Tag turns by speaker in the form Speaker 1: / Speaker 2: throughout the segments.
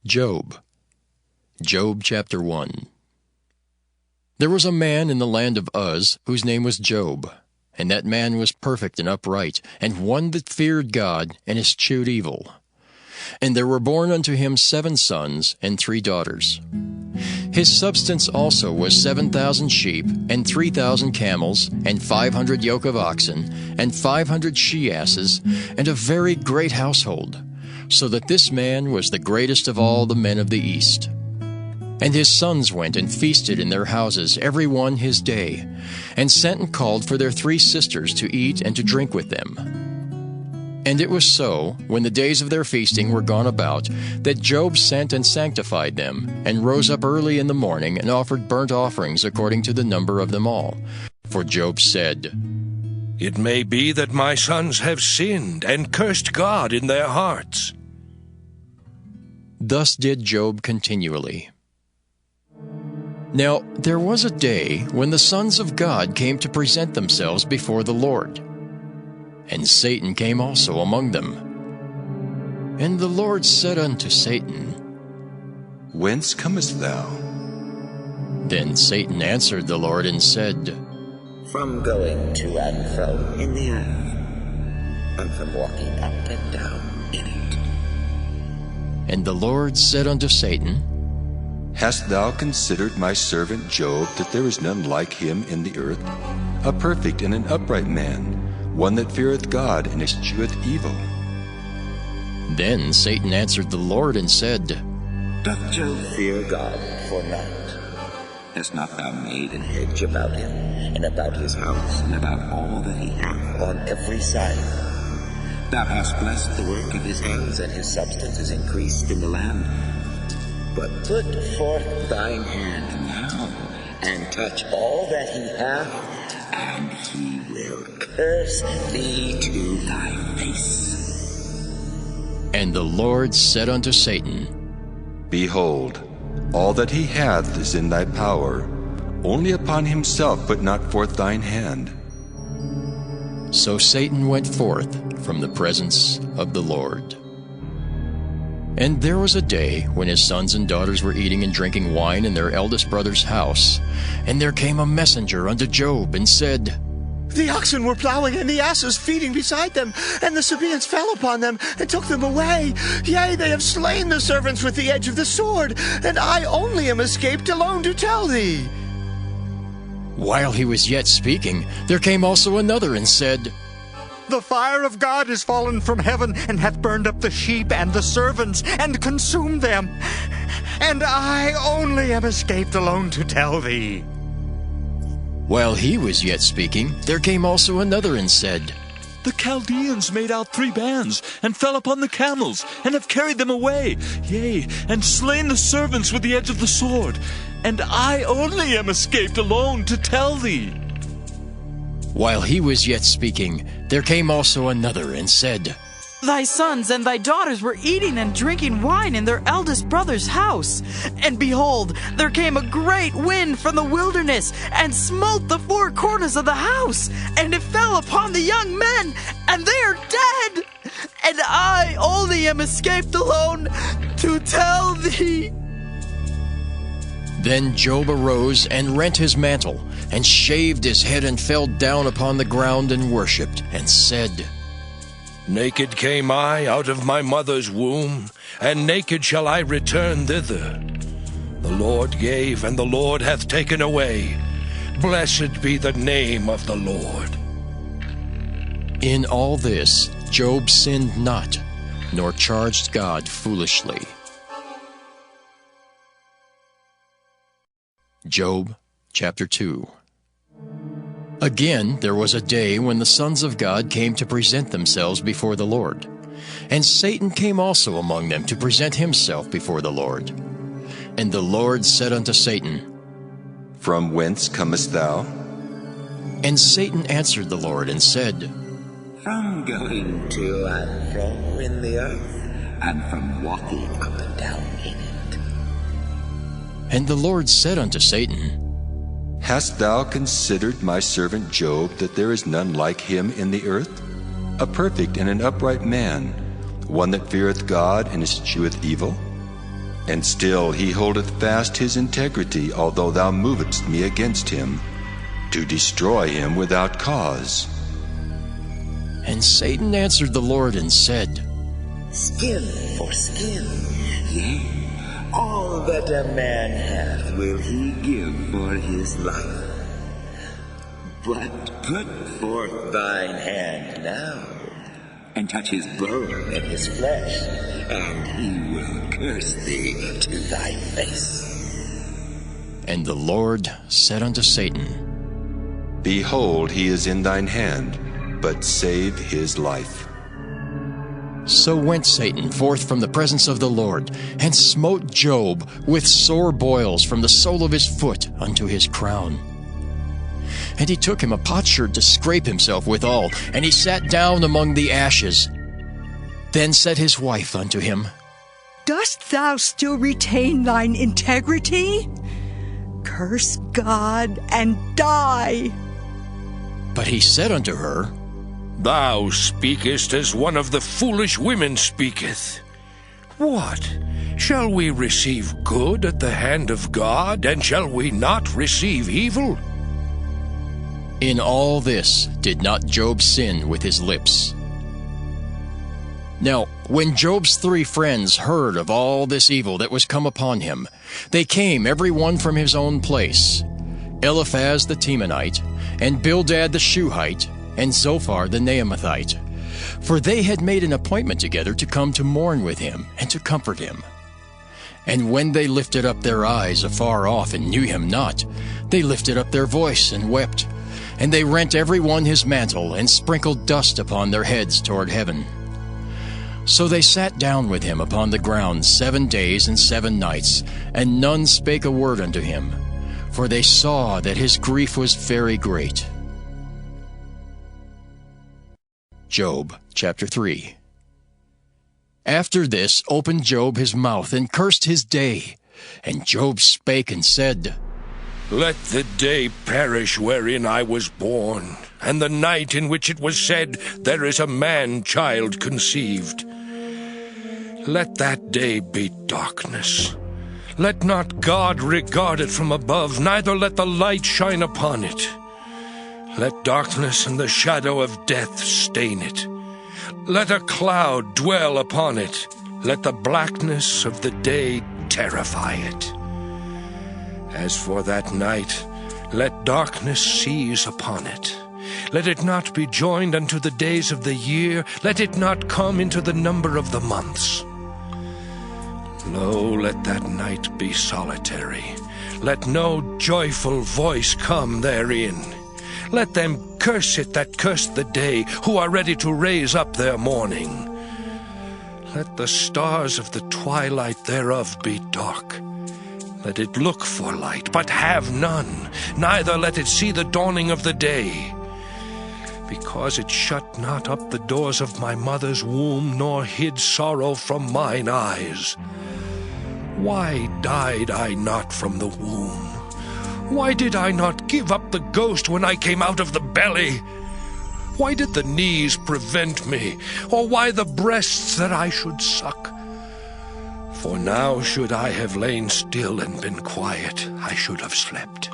Speaker 1: Job. Job chapter 1. There was a man in the land of Uz whose name was Job, and that man was perfect and upright, and one that feared God and eschewed evil. And there were born unto him 7 sons and 3 daughters. His substance also was 7,000 sheep, and 3,000 camels, and 500 yoke of oxen, and 500 she-asses, and a very great household, so that this man was the greatest of all the men of the East. And his sons went and feasted in their houses, every one his day, and sent and called for their 3 sisters to eat and to drink with them. And it was so, when the days of their feasting were gone about, that Job sent and sanctified them, and rose up early in the morning, and offered burnt offerings according to the number of them all. For Job said,
Speaker 2: "It may be that my sons have sinned, and cursed God in their hearts."
Speaker 1: Thus did Job continually. Now there was a day when the sons of God came to present themselves before the Lord. And Satan came also among them. And the Lord said unto Satan,
Speaker 3: Whence comest thou?
Speaker 1: Then Satan answered the Lord and said,
Speaker 4: From going to and fro in the earth, and from walking up and down in it.
Speaker 1: And the Lord said unto Satan,
Speaker 3: Hast thou considered my servant Job, that there is none like him in the earth, a perfect and an upright man, one that feareth God and escheweth evil?
Speaker 1: Then Satan answered the Lord and said,
Speaker 4: Doth Job fear God for naught? Hast not thou made an hedge about him, and about his house, and about all that he hath on every side? Thou hast blessed the work of his hands, and his substance is increased in the land. But put forth thine hand now, and touch all that he hath, and he will curse thee to thy face.
Speaker 1: And the Lord said unto Satan,
Speaker 3: Behold, all that he hath is in thy power. Only upon himself put not forth thine hand.
Speaker 1: So Satan went forth from the presence of the Lord. And there was a day when his sons and daughters were eating and drinking wine in their eldest brother's house. And there came a messenger unto Job, and said,
Speaker 5: The oxen were plowing, and the asses feeding beside them, and the Sabaeans fell upon them, and took them away. Yea, they have slain the servants with the edge of the sword, and I only am escaped alone to tell thee.
Speaker 1: While he was yet speaking, there came also another, and said,
Speaker 6: The fire of God is fallen from heaven, and hath burned up the sheep and the servants, and consumed them. And I only am escaped alone to tell thee.
Speaker 1: While he was yet speaking, there came also another, and said,
Speaker 7: The Chaldeans made out 3 bands, and fell upon the camels, and have carried them away, yea, and slain the servants with the edge of the sword. And I only am escaped alone to tell thee.
Speaker 1: While he was yet speaking, there came also another, and said,
Speaker 8: Thy sons and thy daughters were eating and drinking wine in their eldest brother's house. And behold, there came a great wind from the wilderness, and smote the 4 corners of the house, and it fell upon the young men, and they are dead. And I only am escaped alone to tell thee.
Speaker 1: Then Job arose and rent his mantle, and shaved his head, and fell down upon the ground, and worshipped, and said,
Speaker 2: Naked came I out of my mother's womb, and naked shall I return thither. The Lord gave, and the Lord hath taken away. Blessed be the name of the Lord.
Speaker 1: In all this Job sinned not, nor charged God foolishly. Job chapter 2. Again there was a day when the sons of God came to present themselves before the Lord. And Satan came also among them to present himself before the Lord. And the Lord said unto Satan,
Speaker 3: From whence comest thou?
Speaker 1: And Satan answered the Lord and said,
Speaker 4: From going to and fro in the earth, and from walking up and down in it.
Speaker 1: And the Lord said unto Satan,
Speaker 3: Hast thou considered my servant Job, that there is none like him in the earth, a perfect and an upright man, one that feareth God and escheweth evil? And still he holdeth fast his integrity, although thou movest me against him, to destroy him without cause.
Speaker 1: And Satan answered the Lord and said,
Speaker 4: Skin for skin, yea, all that a man hath will he give for his life. But put forth thine hand now, and touch his bone and his flesh, and he will curse thee to thy face.
Speaker 1: And the Lord said unto Satan,
Speaker 3: Behold, he is in thine hand, but save his life.
Speaker 1: So went Satan forth from the presence of the Lord, and smote Job with sore boils from the sole of his foot unto his crown. And he took him a potsherd to scrape himself withal, and he sat down among the ashes. Then said his wife unto him,
Speaker 9: Dost thou still retain thine integrity? Curse God and die.
Speaker 1: But he said unto her,
Speaker 2: Thou speakest as one of the foolish women speaketh. What? Shall we receive good at the hand of God, and shall we not receive evil?
Speaker 1: In all this did not Job sin with his lips. Now, when Job's 3 friends heard of all this evil that was come upon him, they came every one from his own place, Eliphaz the Temanite, and Bildad the Shuhite, and Zophar the Naamathite. For they had made an appointment together to come to mourn with him, and to comfort him. And when they lifted up their eyes afar off, and knew him not, they lifted up their voice, and wept. And they rent every one his mantle, and sprinkled dust upon their heads toward heaven. So they sat down with him upon the ground 7 days and 7 nights, and none spake a word unto him, for they saw that his grief was very great. Job chapter 3. After this opened Job his mouth, and cursed his day. And Job spake and said,
Speaker 2: Let the day perish wherein I was born, and the night in which it was said, There is a man-child conceived. Let that day be darkness. Let not God regard it from above, neither let the light shine upon it. Let darkness and the shadow of death stain it. Let a cloud dwell upon it. Let the blackness of the day terrify it. As for that night, let darkness seize upon it. Let it not be joined unto the days of the year. Let it not come into the number of the months. Lo, let that night be solitary. Let no joyful voice come therein. Let them curse it that curse the day, who are ready to raise up their mourning. Let the stars of the twilight thereof be dark. Let it look for light, but have none, neither let it see the dawning of the day. Because it shut not up the doors of my mother's womb, nor hid sorrow from mine eyes. Why died I not from the womb? Why did I not give up the ghost when I came out of the belly? Why did the knees prevent me, or why the breasts that I should suck? For now should I have lain still and been quiet, I should have slept.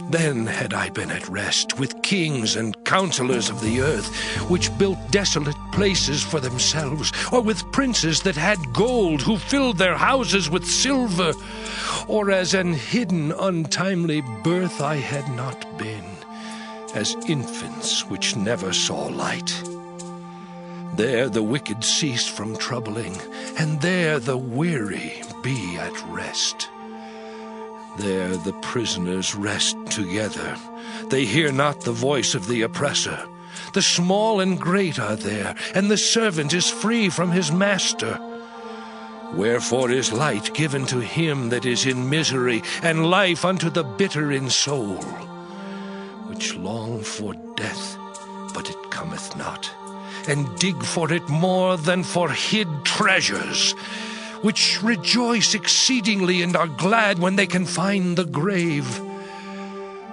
Speaker 2: Then had I been at rest with kings and counselors of the earth, which built desolate places for themselves, or with princes that had gold, who filled their houses with silver, or as an hidden untimely birth I had not been, as infants which never saw light. There the wicked cease from troubling, and there the weary be at rest. There the prisoners rest together. They hear not the voice of the oppressor. The small and great are there, and the servant is free from his master. Wherefore is light given to him that is in misery, and life unto the bitter in soul, which long for death, but it cometh not, and dig for it more than for hid treasures, which rejoice exceedingly and are glad when they can find the grave.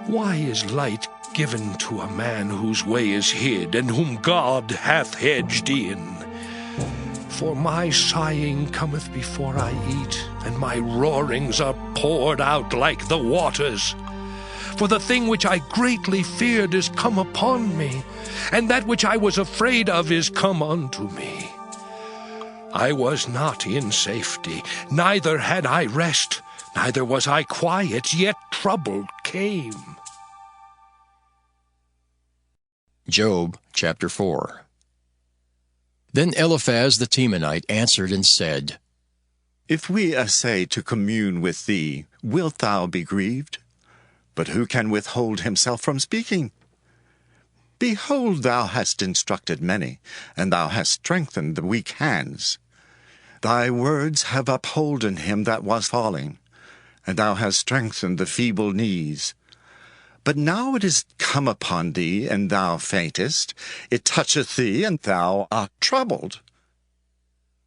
Speaker 2: Why is light given to a man whose way is hid, and whom God hath hedged in? For my sighing cometh before I eat, and my roarings are poured out like the waters. For the thing which I greatly feared is come upon me, and that which I was afraid of is come unto me. I was not in safety, neither had I rest, neither was I quiet, yet trouble came.
Speaker 1: Job chapter 4. Then Eliphaz the Temanite answered and said,
Speaker 10: If we essay to commune with thee, wilt thou be grieved? But who can withhold himself from speaking? Behold, thou hast instructed many, and thou hast strengthened the weak hands. Thy words have upholden him that was falling, and thou hast strengthened the feeble knees. But now it is come upon thee, and thou faintest. It toucheth thee, and thou art troubled.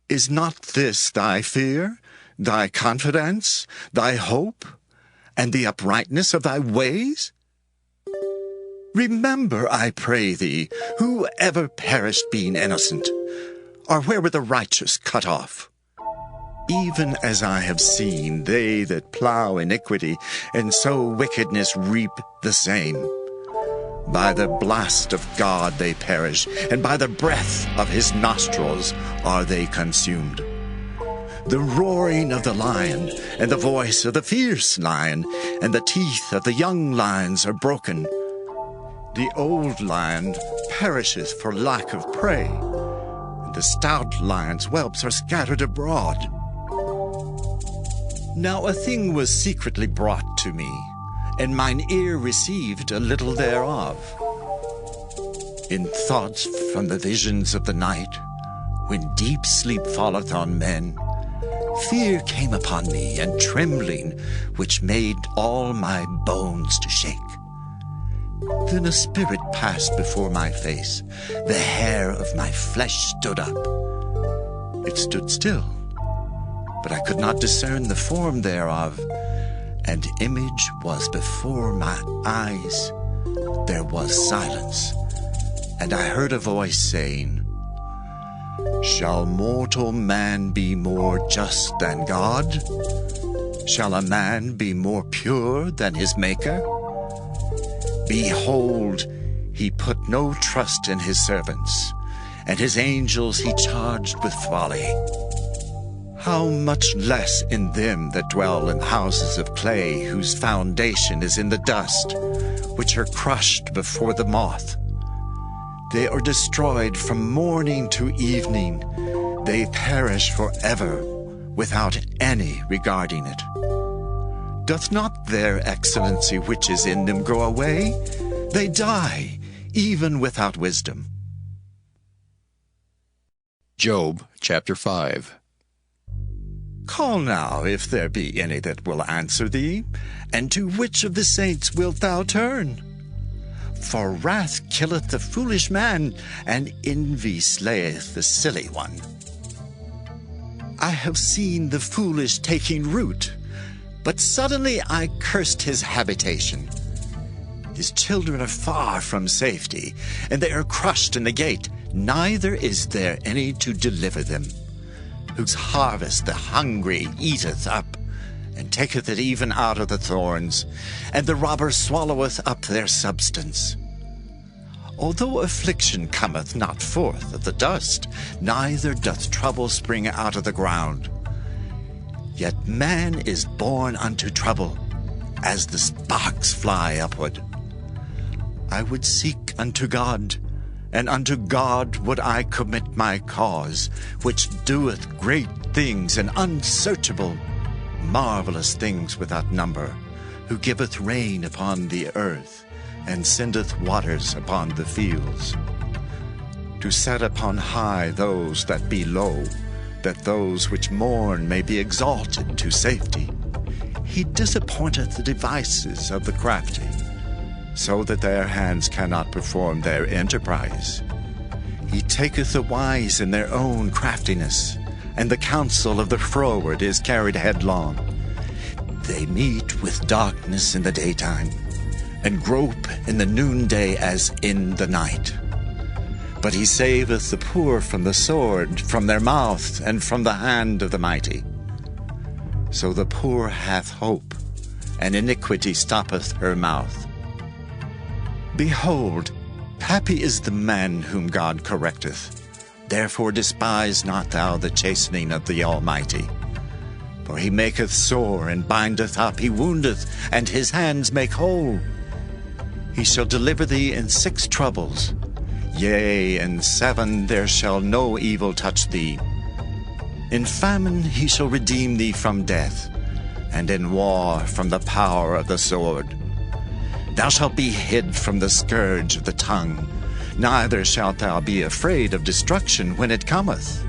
Speaker 10: Is not this thy fear, thy confidence, thy hope, and the uprightness of thy ways? Remember, I pray thee, who ever perished being innocent, or where were the righteous cut off? Even as I have seen they that plough iniquity, and sow wickedness reap the same. By the blast of God they perish, and by the breath of his nostrils are they consumed. The roaring of the lion, and the voice of the fierce lion, and the teeth of the young lions are broken. The old lion perisheth for lack of prey, and the stout lion's whelps are scattered abroad. Now a thing was secretly brought to me, and mine ear received a little thereof. In thoughts from the visions of the night, when deep sleep falleth on men, fear came upon me, and trembling, which made all my bones to shake. Then a spirit passed before my face, the hair of my flesh stood up. It stood still, but I could not discern the form thereof. An image was before my eyes. There was silence, and I heard a voice saying, Shall mortal man be more just than God? Shall a man be more pure than his Maker? Behold, he put no trust in his servants, and his angels he charged with folly. How much less in them that dwell in houses of clay, whose foundation is in the dust, which are crushed before the moth. They are destroyed from morning to evening. They perish forever, without any regarding it. Doth not their excellency which is in them go away? They die, even without wisdom.
Speaker 1: Job chapter 5.
Speaker 10: Call now, if there be any that will answer thee, and to which of the saints wilt thou turn? For wrath killeth the foolish man, and envy slayeth the silly one. I have seen the foolish taking root, but suddenly I cursed his habitation. His children are far from safety, and they are crushed in the gate, neither is there any to deliver them. Whose harvest the hungry eateth up, and taketh it even out of the thorns, and the robber swalloweth up their substance. Although affliction cometh not forth of the dust, neither doth trouble spring out of the ground, yet man is born unto trouble, as the sparks fly upward. I would seek unto God, and unto God would I commit my cause, which doeth great things and unsearchable, marvelous things without number, who giveth rain upon the earth, and sendeth waters upon the fields. To set upon high those that be low, that those which mourn may be exalted to safety. He disappointeth the devices of the crafty, so that their hands cannot perform their enterprise. He taketh the wise in their own craftiness, and the counsel of the froward is carried headlong. They meet with darkness in the daytime, and grope in the noonday as in the night. But he saveth the poor from the sword, from their mouth, and from the hand of the mighty. So the poor hath hope, and iniquity stoppeth her mouth. Behold, happy is the man whom God correcteth. Therefore despise not thou the chastening of the Almighty. For he maketh sore, and bindeth up, he woundeth, and his hands make whole. He shall deliver thee in 6 troubles. Yea, in 7 there shall no evil touch thee. In famine he shall redeem thee from death, and in war from the power of the sword. Thou shalt be hid from the scourge of the tongue, neither shalt thou be afraid of destruction when it cometh.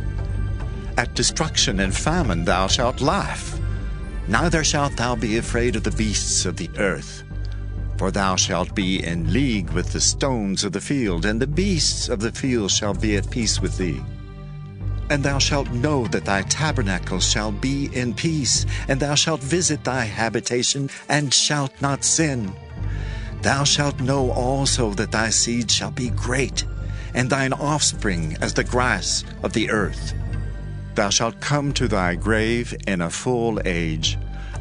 Speaker 10: At destruction and famine thou shalt laugh, neither shalt thou be afraid of the beasts of the earth. For thou shalt be in league with the stones of the field, and the beasts of the field shall be at peace with thee. And thou shalt know that thy tabernacle shall be in peace, and thou shalt visit thy habitation, and shalt not sin. Thou shalt know also that thy seed shall be great, and thine offspring as the grass of the earth. Thou shalt come to thy grave in a full age,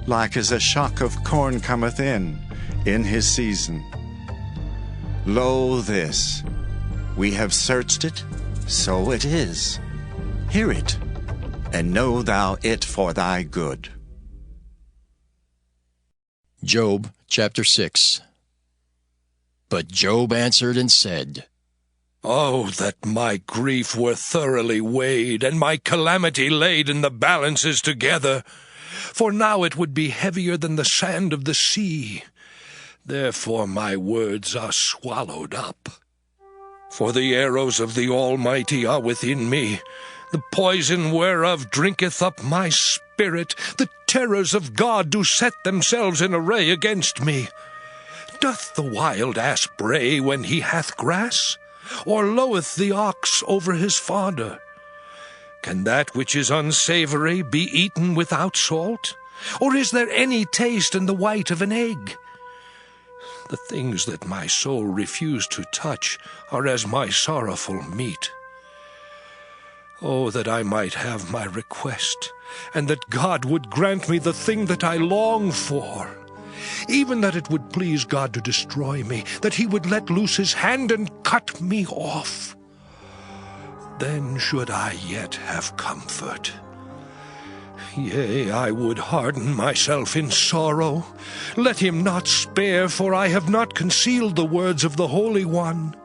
Speaker 10: like as a shock of corn cometh in his season. Lo, this, we have searched it, so it is. Hear it, and know thou it for thy good.
Speaker 1: Job chapter 6. But Job answered and said,
Speaker 2: Oh, that my grief were thoroughly weighed, and my calamity laid in the balances together! For now it would be heavier than the sand of the sea. Therefore my words are swallowed up. For the arrows of the Almighty are within me. The poison whereof drinketh up my spirit. The terrors of God do set themselves in array against me. Doth the wild ass bray when he hath grass? Or loweth the ox over his fodder? Can that which is unsavory be eaten without salt? Or is there any taste in the white of an egg? The things that my soul refused to touch are as my sorrowful meat. Oh, that I might have my request, and that God would grant me the thing that I long for. Even that it would please God to destroy me, that he would let loose his hand and cut me off. Then should I yet have comfort. Yea, I would harden myself in sorrow. Let him not spare, for I have not concealed the words of the Holy One.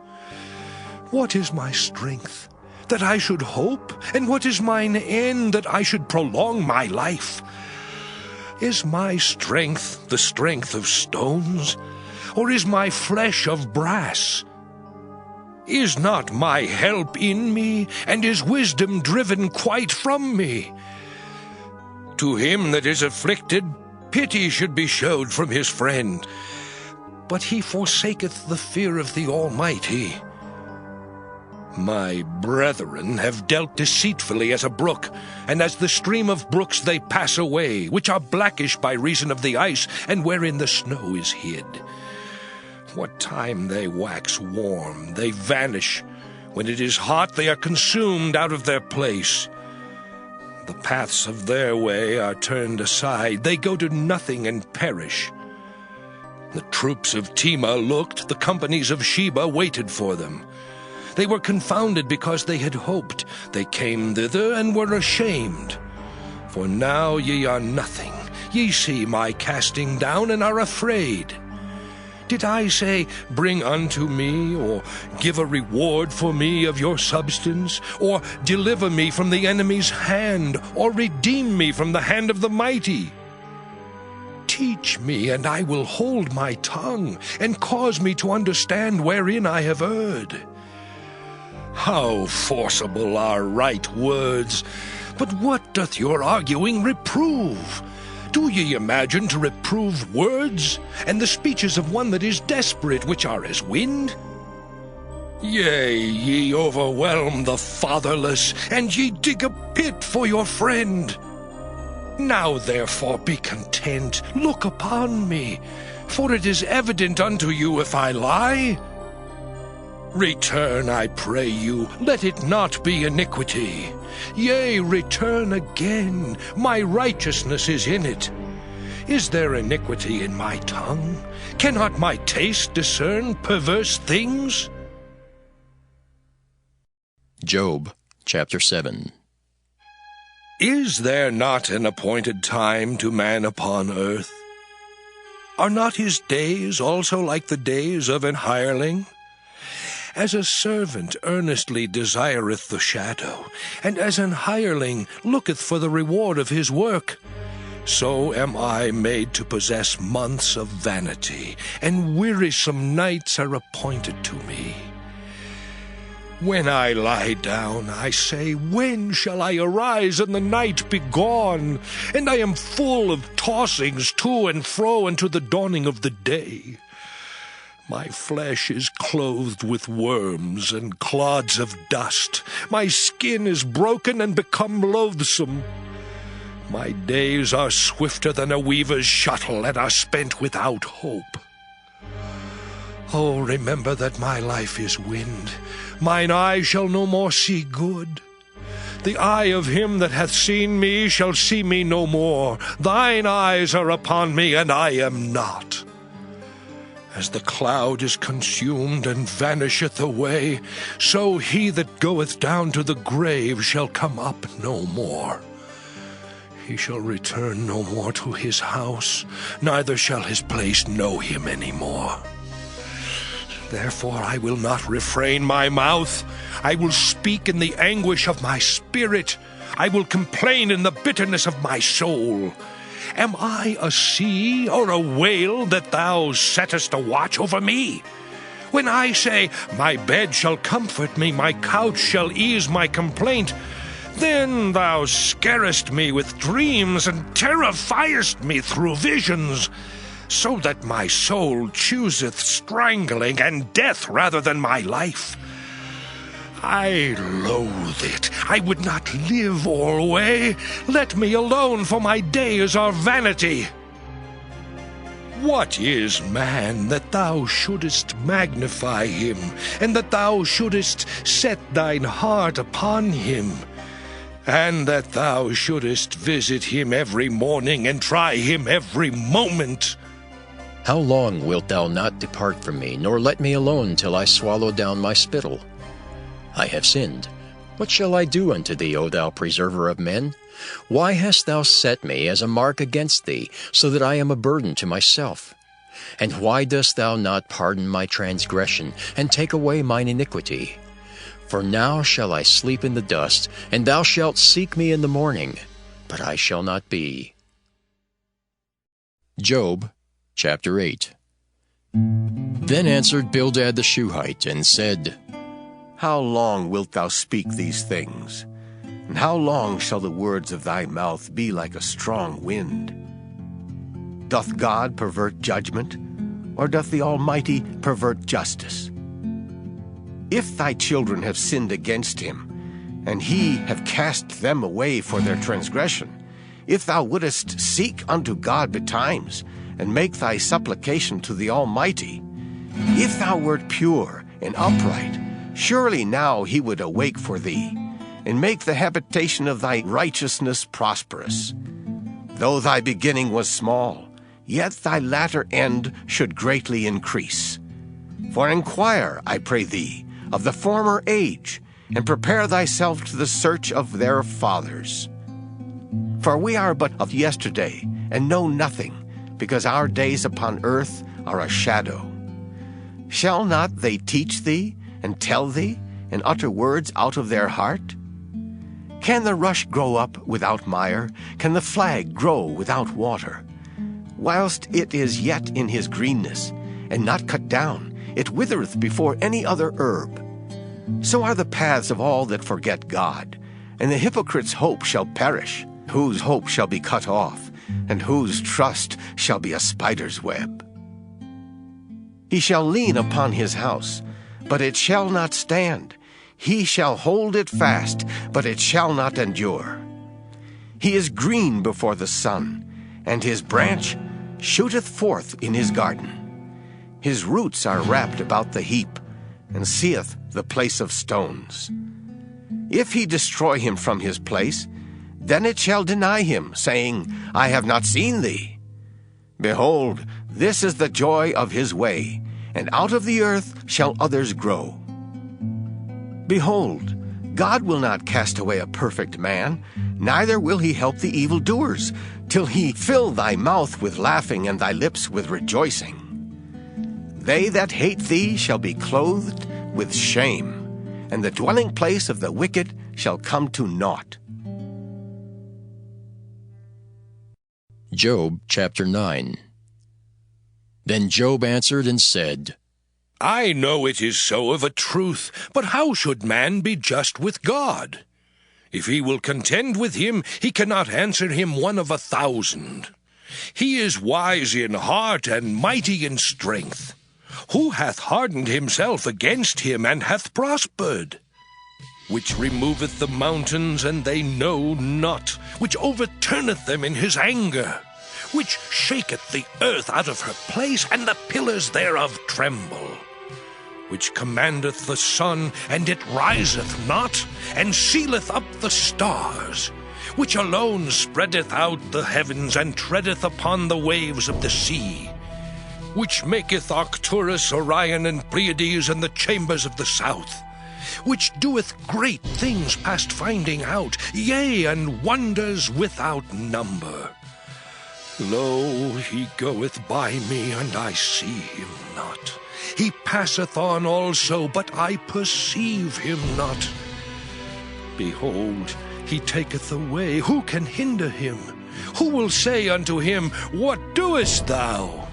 Speaker 2: What is my strength, that I should hope? And what is mine end, that I should prolong my life? Is my strength the strength of stones, or is my flesh of brass? Is not my help in me, and is wisdom driven quite from me? To him that is afflicted, pity should be showed from his friend, but he forsaketh the fear of the Almighty. My brethren have dealt deceitfully as a brook, and as the stream of brooks they pass away, which are blackish by reason of the ice, and wherein the snow is hid. What time they wax warm, they vanish. When it is hot, they are consumed out of their place. The paths of their way are turned aside. They go to nothing and perish. The troops of Tema looked, the companies of Sheba waited for them. They were confounded because they had hoped. They came thither and were ashamed. For now ye are nothing. Ye see my casting down and are afraid. Did I say, Bring unto me, or give a reward for me of your substance, or deliver me from the enemy's hand, or redeem me from the hand of the mighty? Teach me, and I will hold my tongue, and cause me to understand wherein I have erred. How forcible are right words! But what doth your arguing reprove? Do ye imagine to reprove words, and the speeches of one that is desperate, which are as wind? Yea, ye overwhelm the fatherless, and ye dig a pit for your friend. Now therefore be content, look upon me, for it is evident unto you if I lie. Return, I pray you, let it not be iniquity. Yea, return again, my righteousness is in it. Is there iniquity in my tongue? Cannot my taste discern perverse things?
Speaker 1: Job chapter 7.
Speaker 2: Is there not an appointed time to man upon earth? Are not his days also like the days of an hireling? As a servant earnestly desireth the shadow, and as an hireling looketh for the reward of his work, so am I made to possess months of vanity, and wearisome nights are appointed to me. When I lie down, I say, when shall I arise and the night be gone? And I am full of tossings to and fro unto the dawning of the day. My flesh is clothed with worms and clods of dust. My skin is broken and become loathsome. My days are swifter than a weaver's shuttle, and are spent without hope. Oh, remember that my life is wind. Mine eye shall no more see good. The eye of him that hath seen me shall see me no more. Thine eyes are upon me, and I am not. As the cloud is consumed and vanisheth away, so he that goeth down to the grave shall come up no more. He shall return no more to his house, neither shall his place know him any more. Therefore I will not refrain my mouth. I will speak in the anguish of my spirit. I will complain in the bitterness of my soul. Am I a sea or a whale that thou settest a watch over me? When I say, my bed shall comfort me, my couch shall ease my complaint, then thou scarest me with dreams, and terrifiest me through visions, so that my soul chooseth strangling and death rather than my life. I loathe it. I would not live alway. Let me alone, for my days are vanity. What is man that thou shouldest magnify him, and that thou shouldest set thine heart upon him, and that thou shouldest visit him every morning and try him every moment?
Speaker 1: How long wilt thou not depart from me, nor let me alone till I swallow down my spittle? I have sinned. What shall I do unto thee, O thou preserver of men? Why hast thou set me as a mark against thee, so that I am a burden to myself? And why dost thou not pardon my transgression, and take away mine iniquity? For now shall I sleep in the dust, and thou shalt seek me in the morning, but I shall not be. Job chapter 8. Then answered Bildad the Shuhite, and said,
Speaker 11: How long wilt thou speak these things? And how long shall the words of thy mouth be like a strong wind? Doth God pervert judgment, or doth the Almighty pervert justice? If thy children have sinned against him, and he have cast them away for their transgression, if thou wouldest seek unto God betimes, and make thy supplication to the Almighty, if thou wert pure and upright, surely now he would awake for thee, and make the habitation of thy righteousness prosperous. Though thy beginning was small, yet thy latter end should greatly increase. For inquire, I pray thee, of the former age, and prepare thyself to the search of their fathers. For we are but of yesterday, and know nothing, because our days upon earth are a shadow. Shall not they teach thee, and tell thee, and utter words out of their heart? Can the rush grow up without mire? Can the flag grow without water? Whilst it is yet in his greenness, and not cut down, it withereth before any other herb. So are the paths of all that forget God, and the hypocrite's hope shall perish, whose hope shall be cut off, and whose trust shall be a spider's web. He shall lean upon his house, but it shall not stand. He shall hold it fast, but it shall not endure. He is green before the sun, and his branch shooteth forth in his garden. His roots are wrapped about the heap, and seeth the place of stones. If he destroy him from his place, then it shall deny him, saying, I have not seen thee. Behold, this is the joy of his way, and out of the earth shall others grow. Behold, God will not cast away a perfect man, neither will he help the evildoers, till he fill thy mouth with laughing and thy lips with rejoicing. They that hate thee shall be clothed with shame, and the dwelling place of the wicked shall come to naught.
Speaker 1: Job chapter 9. Then Job answered and said,
Speaker 2: I know it is so of a truth, but how should man be just with God? If he will contend with him, he cannot answer him 1 of 1,000. He is wise in heart and mighty in strength. Who hath hardened himself against him, and hath prospered? Which removeth the mountains, and they know not, which overturneth them in his anger, which shaketh the earth out of her place, and the pillars thereof tremble, which commandeth the sun, and it riseth not, and sealeth up the stars, which alone spreadeth out the heavens, and treadeth upon the waves of the sea, which maketh Arcturus, Orion, and Pleiades, and the chambers of the south, which doeth great things past finding out, yea, and wonders without number. Lo, he goeth by me, and I see him not. He passeth on also, but I perceive him not. Behold, he taketh away. Who can hinder him? Who will say unto him, What doest thou?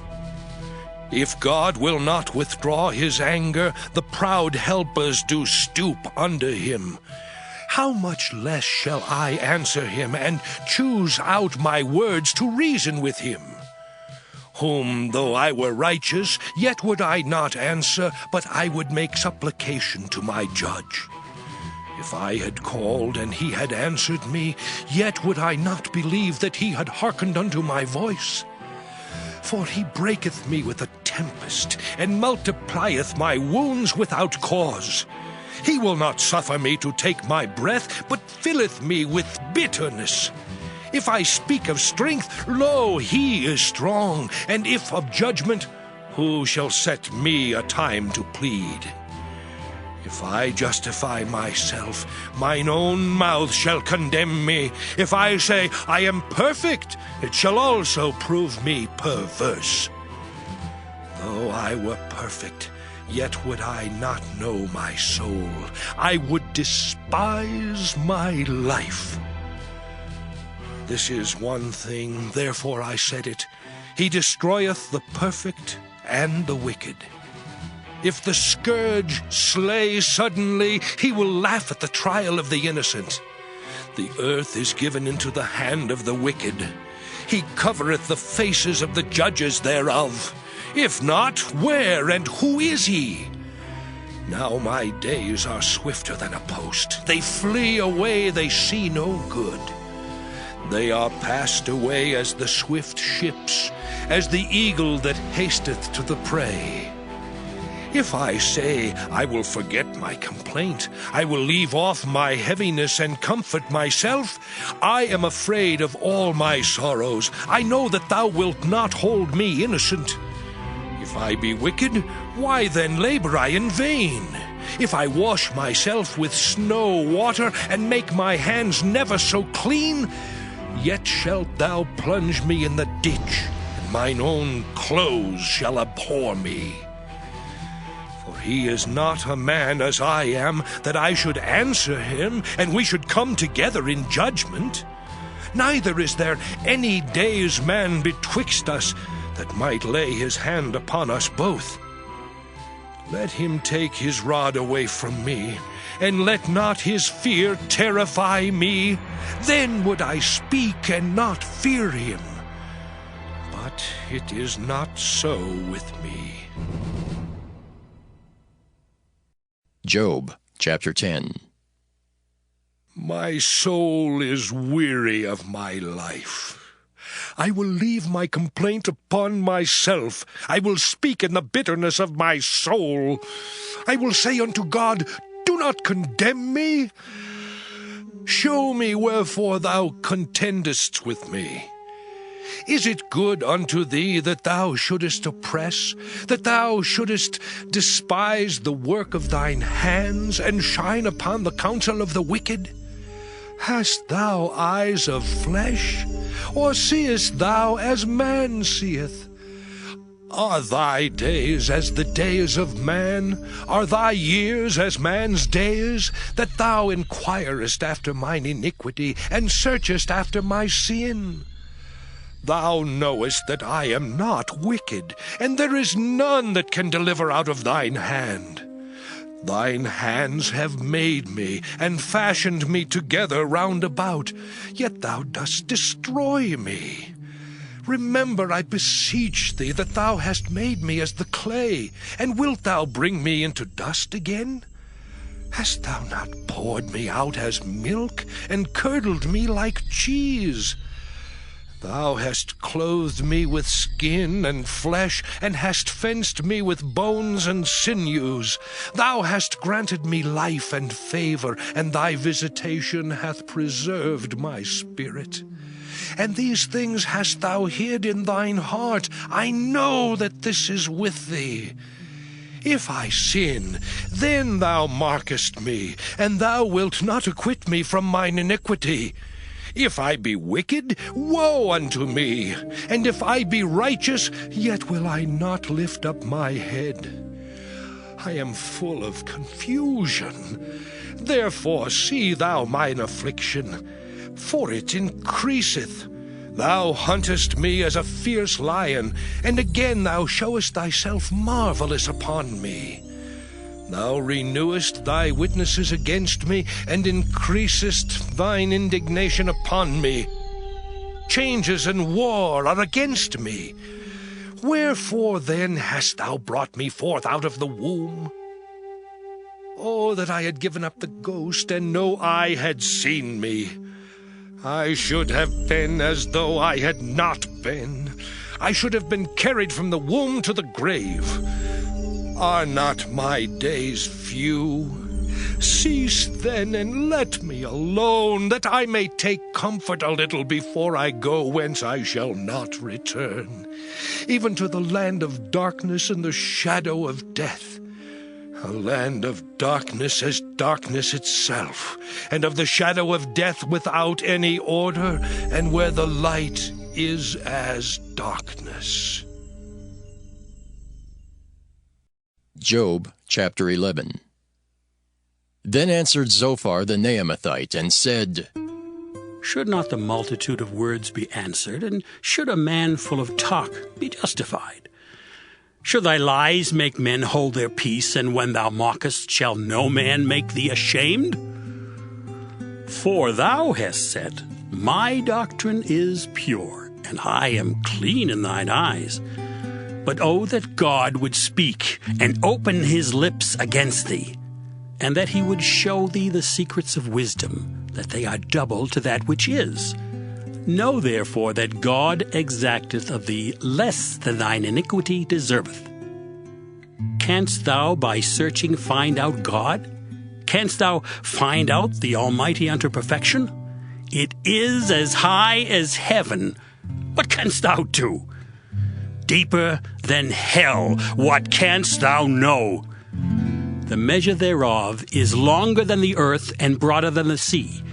Speaker 2: If God will not withdraw his anger, the proud helpers do stoop under him. How much less shall I answer him, and choose out my words to reason with him? Whom, though I were righteous, yet would I not answer, but I would make supplication to my judge. If I had called, and he had answered me, yet would I not believe that he had hearkened unto my voice. For he breaketh me with a tempest, and multiplieth my wounds without cause. He will not suffer me to take my breath, but filleth me with bitterness. If I speak of strength, lo, he is strong, and if of judgment, who shall set me a time to plead? If I justify myself, mine own mouth shall condemn me. If I say, I am perfect, it shall also prove me perverse. Though I were perfect, yet would I not know my soul. I would despise my life. This is one thing, therefore I said it. He destroyeth the perfect and the wicked. If the scourge slay suddenly, he will laugh at the trial of the innocent. The earth is given into the hand of the wicked. He covereth the faces of the judges thereof. If not, where and who is he? Now my days are swifter than a post. They flee away, they see no good. They are passed away as the swift ships, as the eagle that hasteth to the prey. If I say, I will forget my complaint, I will leave off my heaviness and comfort myself, I am afraid of all my sorrows. I know that thou wilt not hold me innocent. If I be wicked, why then labor I in vain? If I wash myself with snow water, and make my hands never so clean, yet shalt thou plunge me in the ditch, and mine own clothes shall abhor me. For he is not a man as I am, that I should answer him, and we should come together in judgment. Neither is there any day's man betwixt us, that might lay his hand upon us both. Let him take his rod away from me, and let not his fear terrify me. Then would I speak and not fear him. But it is not so with me.
Speaker 1: Job chapter 10.
Speaker 2: My soul is weary of my life. I will leave my complaint upon myself. I will speak in the bitterness of my soul. I will say unto God, do not condemn me. Show me wherefore thou contendest with me. Is it good unto thee that thou shouldest oppress, that thou shouldest despise the work of thine hands, and shine upon the counsel of the wicked? Hast thou eyes of flesh, or seest thou as man seeth? Are thy days as the days of man? Are thy years as man's days? That thou inquirest after mine iniquity, and searchest after my sin? Thou knowest that I am not wicked, and there is none that can deliver out of thine hand. Thine hands have made me, and fashioned me together round about, yet thou dost destroy me. Remember, I beseech thee, that thou hast made me as the clay, and wilt thou bring me into dust again? Hast thou not poured me out as milk, and curdled me like cheese? Thou hast clothed me with skin and flesh, and hast fenced me with bones and sinews. Thou hast granted me life and favor, and thy visitation hath preserved my spirit. And these things hast thou hid in thine heart. I know that this is with thee. If I sin, then thou markest me, and thou wilt not acquit me from mine iniquity. If I be wicked, woe unto me! And if I be righteous, yet will I not lift up my head. I am full of confusion. Therefore see thou mine affliction, for it increaseth. Thou huntest me as a fierce lion, and again thou showest thyself marvelous upon me. Thou renewest thy witnesses against me, and increasest thine indignation upon me. Changes and war are against me. Wherefore then hast thou brought me forth out of the womb? Oh, that I had given up the ghost, and no eye had seen me. I should have been as though I had not been. I should have been carried from the womb to the grave. Are not my days few? Cease then, and let me alone, that I may take comfort a little before I go whence I shall not return, even to the land of darkness and the shadow of death, a land of darkness as darkness itself, and of the shadow of death without any order, and where the light is as darkness.
Speaker 1: Job chapter 11. Then answered Zophar the Naamathite, and said,
Speaker 12: Should not the multitude of words be answered, and should a man full of talk be justified? Should thy lies make men hold their peace, and when thou mockest, shall no man make thee ashamed? For thou hast said, My doctrine is pure, and I am clean in thine eyes. But oh, that God would speak, and open his lips against thee, and that he would show thee the secrets of wisdom, that they are double to that which is. Know therefore that God exacteth of thee less than thine iniquity deserveth. Canst thou by searching find out God? Canst thou find out the Almighty unto perfection? It is as high as heaven. What canst thou do? Deeper than hell, what canst thou know? The measure thereof is longer than the earth, and broader than the sea.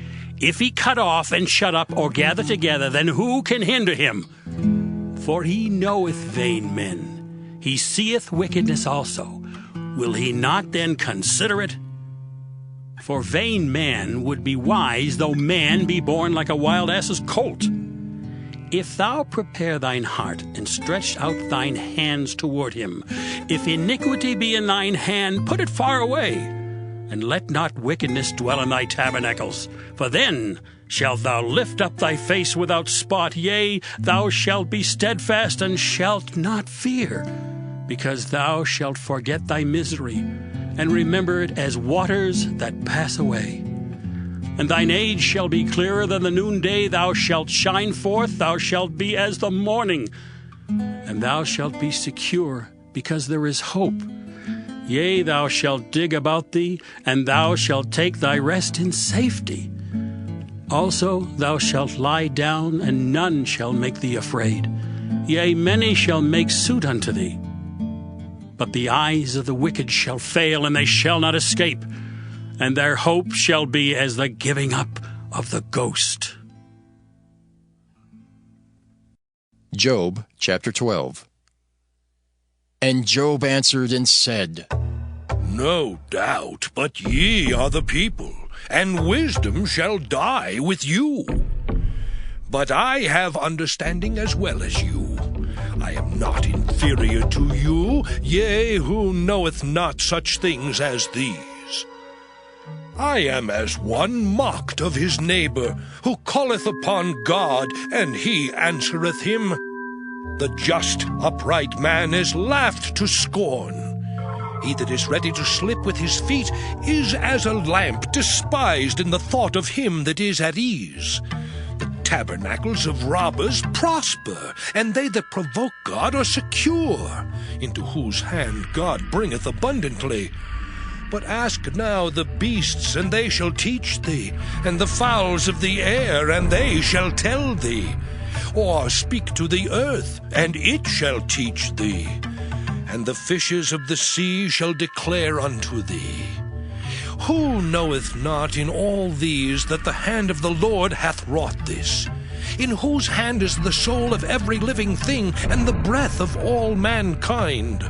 Speaker 12: If he cut off and shut up, or gather together, then who can hinder him? For he knoweth vain men. He seeth wickedness also. Will he not then consider it? For vain man would be wise, though man be born like a wild ass's colt. If thou prepare thine heart, and stretch out thine hands toward him, if iniquity be in thine hand, put it far away, and let not wickedness dwell in thy tabernacles. For then shalt thou lift up thy face without spot, yea, thou shalt be steadfast, and shalt not fear, because thou shalt forget thy misery, and remember it as waters that pass away. And thine age shall be clearer than the noonday. Thou shalt shine forth, thou shalt be as the morning, and thou shalt be secure, because there is hope. Yea, thou shalt dig about thee, and thou shalt take thy rest in safety. Also thou shalt lie down, and none shall make thee afraid. Yea, many shall make suit unto thee. But the eyes of the wicked shall fail, and they shall not escape, and their hope shall be as the giving up of the ghost.
Speaker 1: Job chapter 12. And Job answered and said,
Speaker 2: No doubt, but ye are the people, and wisdom shall die with you. But I have understanding as well as you. I am not inferior to you, yea, who knoweth not such things as these. I am as one mocked of his neighbor, who calleth upon God, and he answereth him. The just, upright man is laughed to scorn. He that is ready to slip with his feet is as a lamp despised in the thought of him that is at ease. The tabernacles of robbers prosper, and they that provoke God are secure, into whose hand God bringeth abundantly. But ask now the beasts, and they shall teach thee, and the fowls of the air, and they shall tell thee. Or speak to the earth, and it shall teach thee. And the fishes of the sea shall declare unto thee. Who knoweth not in all these that the hand of the Lord hath wrought this? In whose hand is the soul of every living thing, and the breath of all mankind?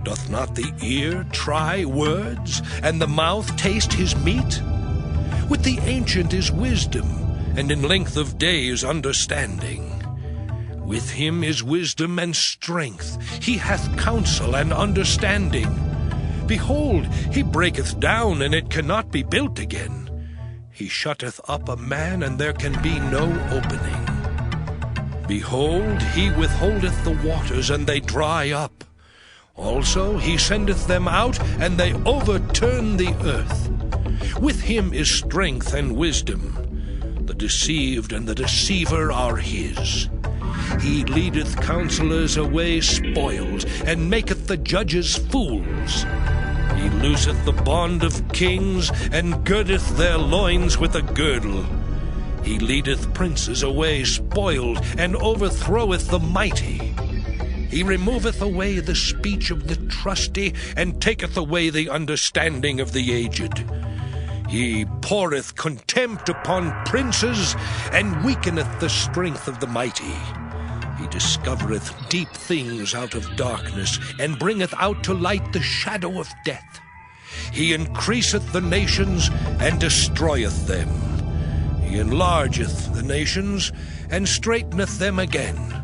Speaker 2: Doth not the ear try words, and the mouth taste his meat? With the ancient is wisdom, and in length of days understanding. With him is wisdom and strength. He hath counsel and understanding. Behold, he breaketh down, and it cannot be built again. He shutteth up a man, and there can be no opening. Behold, he withholdeth the waters, and they dry up. Also he sendeth them out, and they overturn the earth. With him is strength and wisdom. The deceived and the deceiver are his. He leadeth counselors away spoiled, and maketh the judges fools. He looseth the bond of kings, and girdeth their loins with a girdle. He leadeth princes away spoiled, and overthroweth the mighty. He removeth away the speech of the trusty, and taketh away the understanding of the aged. He poureth contempt upon princes, and weakeneth the strength of the mighty. He discovereth deep things out of darkness, and bringeth out to light the shadow of death. He increaseth the nations, and destroyeth them. He enlargeth the nations, and straighteneth them again.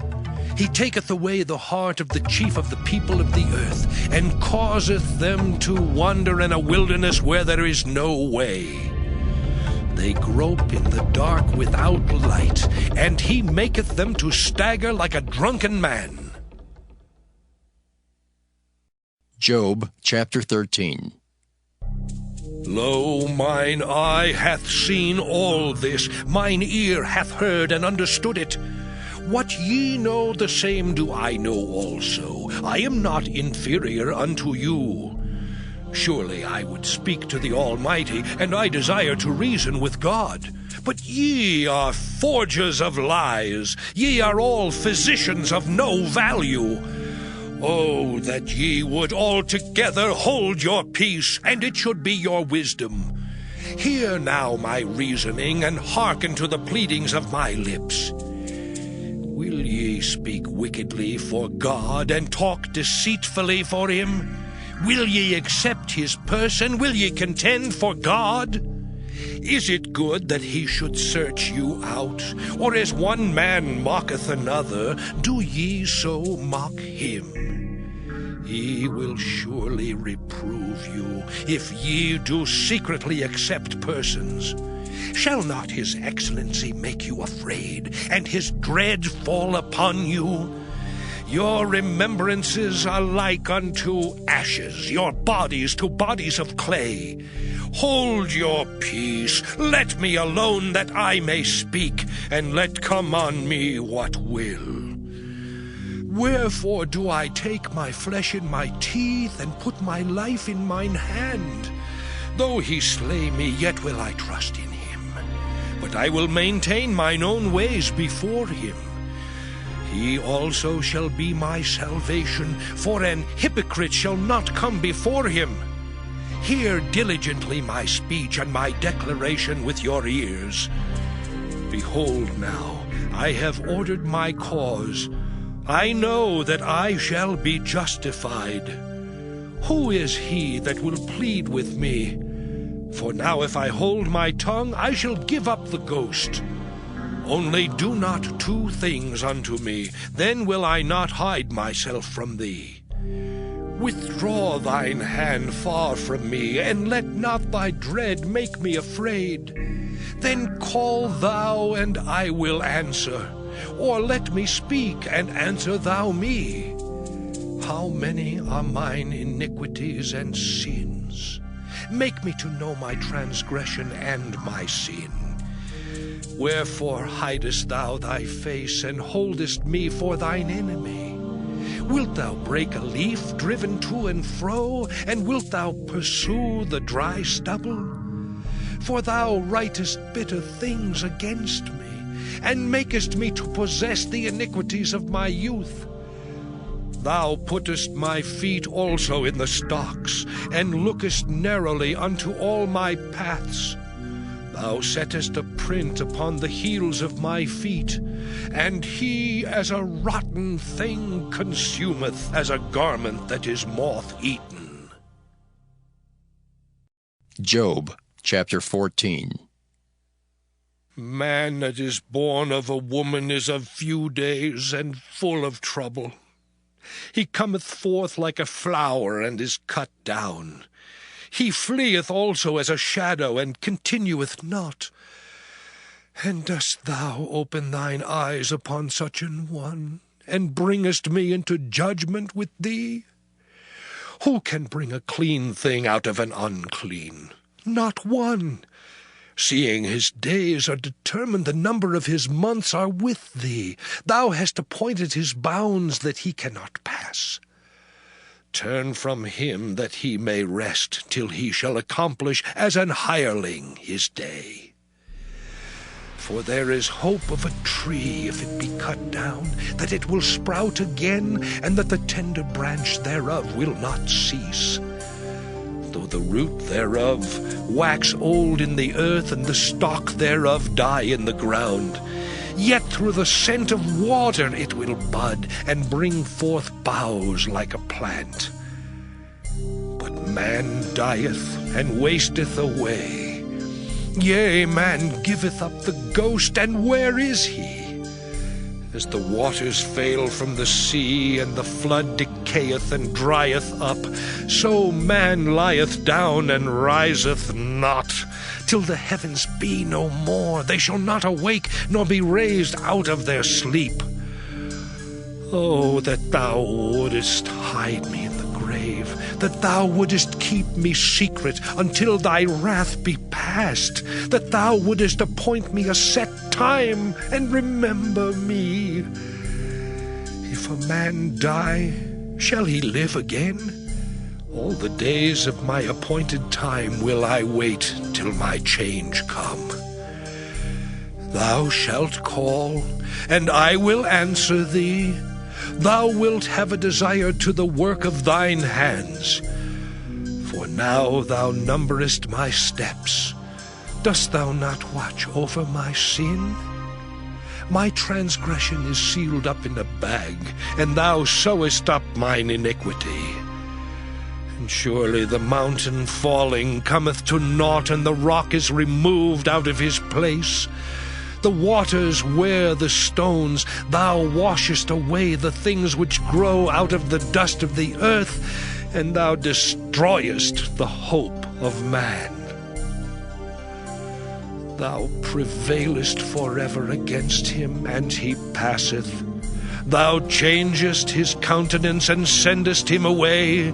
Speaker 2: He taketh away the heart of the chief of the people of the earth, and causeth them to wander in a wilderness where there is no way. They grope in the dark without light, and he maketh them to stagger like a drunken man.
Speaker 1: Job chapter 13.
Speaker 2: Lo, mine eye hath seen all this, mine ear hath heard and understood it. What ye know, the same do I know also. I am not inferior unto you. Surely I would speak to the Almighty, and I desire to reason with God. But ye are forgers of lies. Ye are all physicians of no value. Oh, that ye would altogether hold your peace, and it should be your wisdom. Hear now my reasoning, and hearken to the pleadings of my lips. Will ye speak wickedly for God, and talk deceitfully for him? Will ye accept his person? Will ye contend for God? Is it good that he should search you out? Or as one man mocketh another, do ye so mock him? He will surely reprove you, if ye do secretly accept persons. Shall not his excellency make you afraid, and his dread fall upon you? Your remembrances are like unto ashes, your bodies to bodies of clay. Hold your peace, let me alone that I may speak, and let come on me what will. Wherefore do I take my flesh in my teeth, and put my life in mine hand? Though he slay me, yet will I trust in him. But I will maintain mine own ways before him. He also shall be my salvation, for an hypocrite shall not come before him. Hear diligently my speech and my declaration with your ears. Behold now, I have ordered my cause. I know that I shall be justified. Who is he that will plead with me? For now if I hold my tongue, I shall give up the ghost. Only do not two things unto me, then will I not hide myself from thee. Withdraw thine hand far from me, and let not thy dread make me afraid. Then call thou, and I will answer, or let me speak, and answer thou me. How many are mine iniquities and sins? Make me to know my transgression and my sin. Wherefore hidest thou thy face, and holdest me for thine enemy? Wilt thou break a leaf driven to and fro, and wilt thou pursue the dry stubble? For thou writest bitter things against me, and makest me to possess the iniquities of my youth. Thou puttest my feet also in the stocks, and lookest narrowly unto all my paths. Thou settest a print upon the heels of my feet, and he as a rotten thing consumeth, as a garment that is moth-eaten.
Speaker 1: Job chapter 14.
Speaker 2: Man that is born of a woman is of few days, and full of trouble. He cometh forth like a flower, and is cut down. He fleeth also as a shadow, and continueth not. And dost thou open thine eyes upon such an one, and bringest me into judgment with thee? Who can bring a clean thing out of an unclean? Not one. Seeing his days are determined, the number of his months are with thee. Thou hast appointed his bounds that he cannot pass. Turn from him that he may rest, till he shall accomplish as an hireling his day. For there is hope of a tree, if it be cut down, that it will sprout again, and that the tender branch thereof will not cease. Though the root thereof wax old in the earth, and the stalk thereof die in the ground, yet through the scent of water it will bud, and bring forth boughs like a plant. But man dieth, and wasteth away. Yea, man giveth up the ghost, and where is he? As the waters fail from the sea, and the flood decayeth and drieth up, so man lieth down and riseth not. Till the heavens be no more, they shall not awake, nor be raised out of their sleep. Oh, that thou wouldest hide me in the grave, that thou wouldest keep me secret until thy wrath be past, that thou wouldest appoint me a set time, and remember me. If a man die, shall he live again? All the days of my appointed time will I wait till my change come. Thou shalt call, and I will answer thee. Thou wilt have a desire to the work of thine hands. For now thou numberest my steps. Dost thou not watch over my sin? My transgression is sealed up in a bag, and thou sewest up mine iniquity. And surely the mountain falling cometh to naught, and the rock is removed out of his place. The waters wear the stones. Thou washest away the things which grow out of the dust of the earth, and thou destroyest the hope of man. Thou prevailest forever against him, and he passeth. Thou changest his countenance, and sendest him away.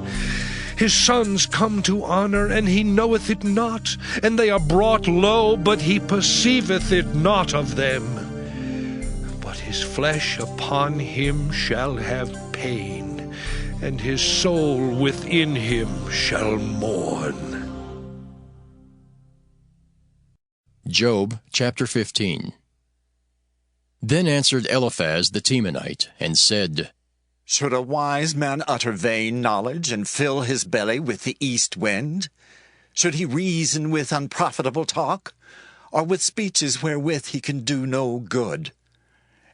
Speaker 2: His sons come to honor, and he knoweth it not, and they are brought low, but he perceiveth it not of them. But his his flesh upon him shall have pain, and his soul within him shall mourn.
Speaker 1: Job chapter 15. Then answered Eliphaz the Temanite, and said,
Speaker 10: Should a wise man utter vain knowledge, and fill his belly with the east wind? Should he reason with unprofitable talk, or with speeches wherewith he can do no good?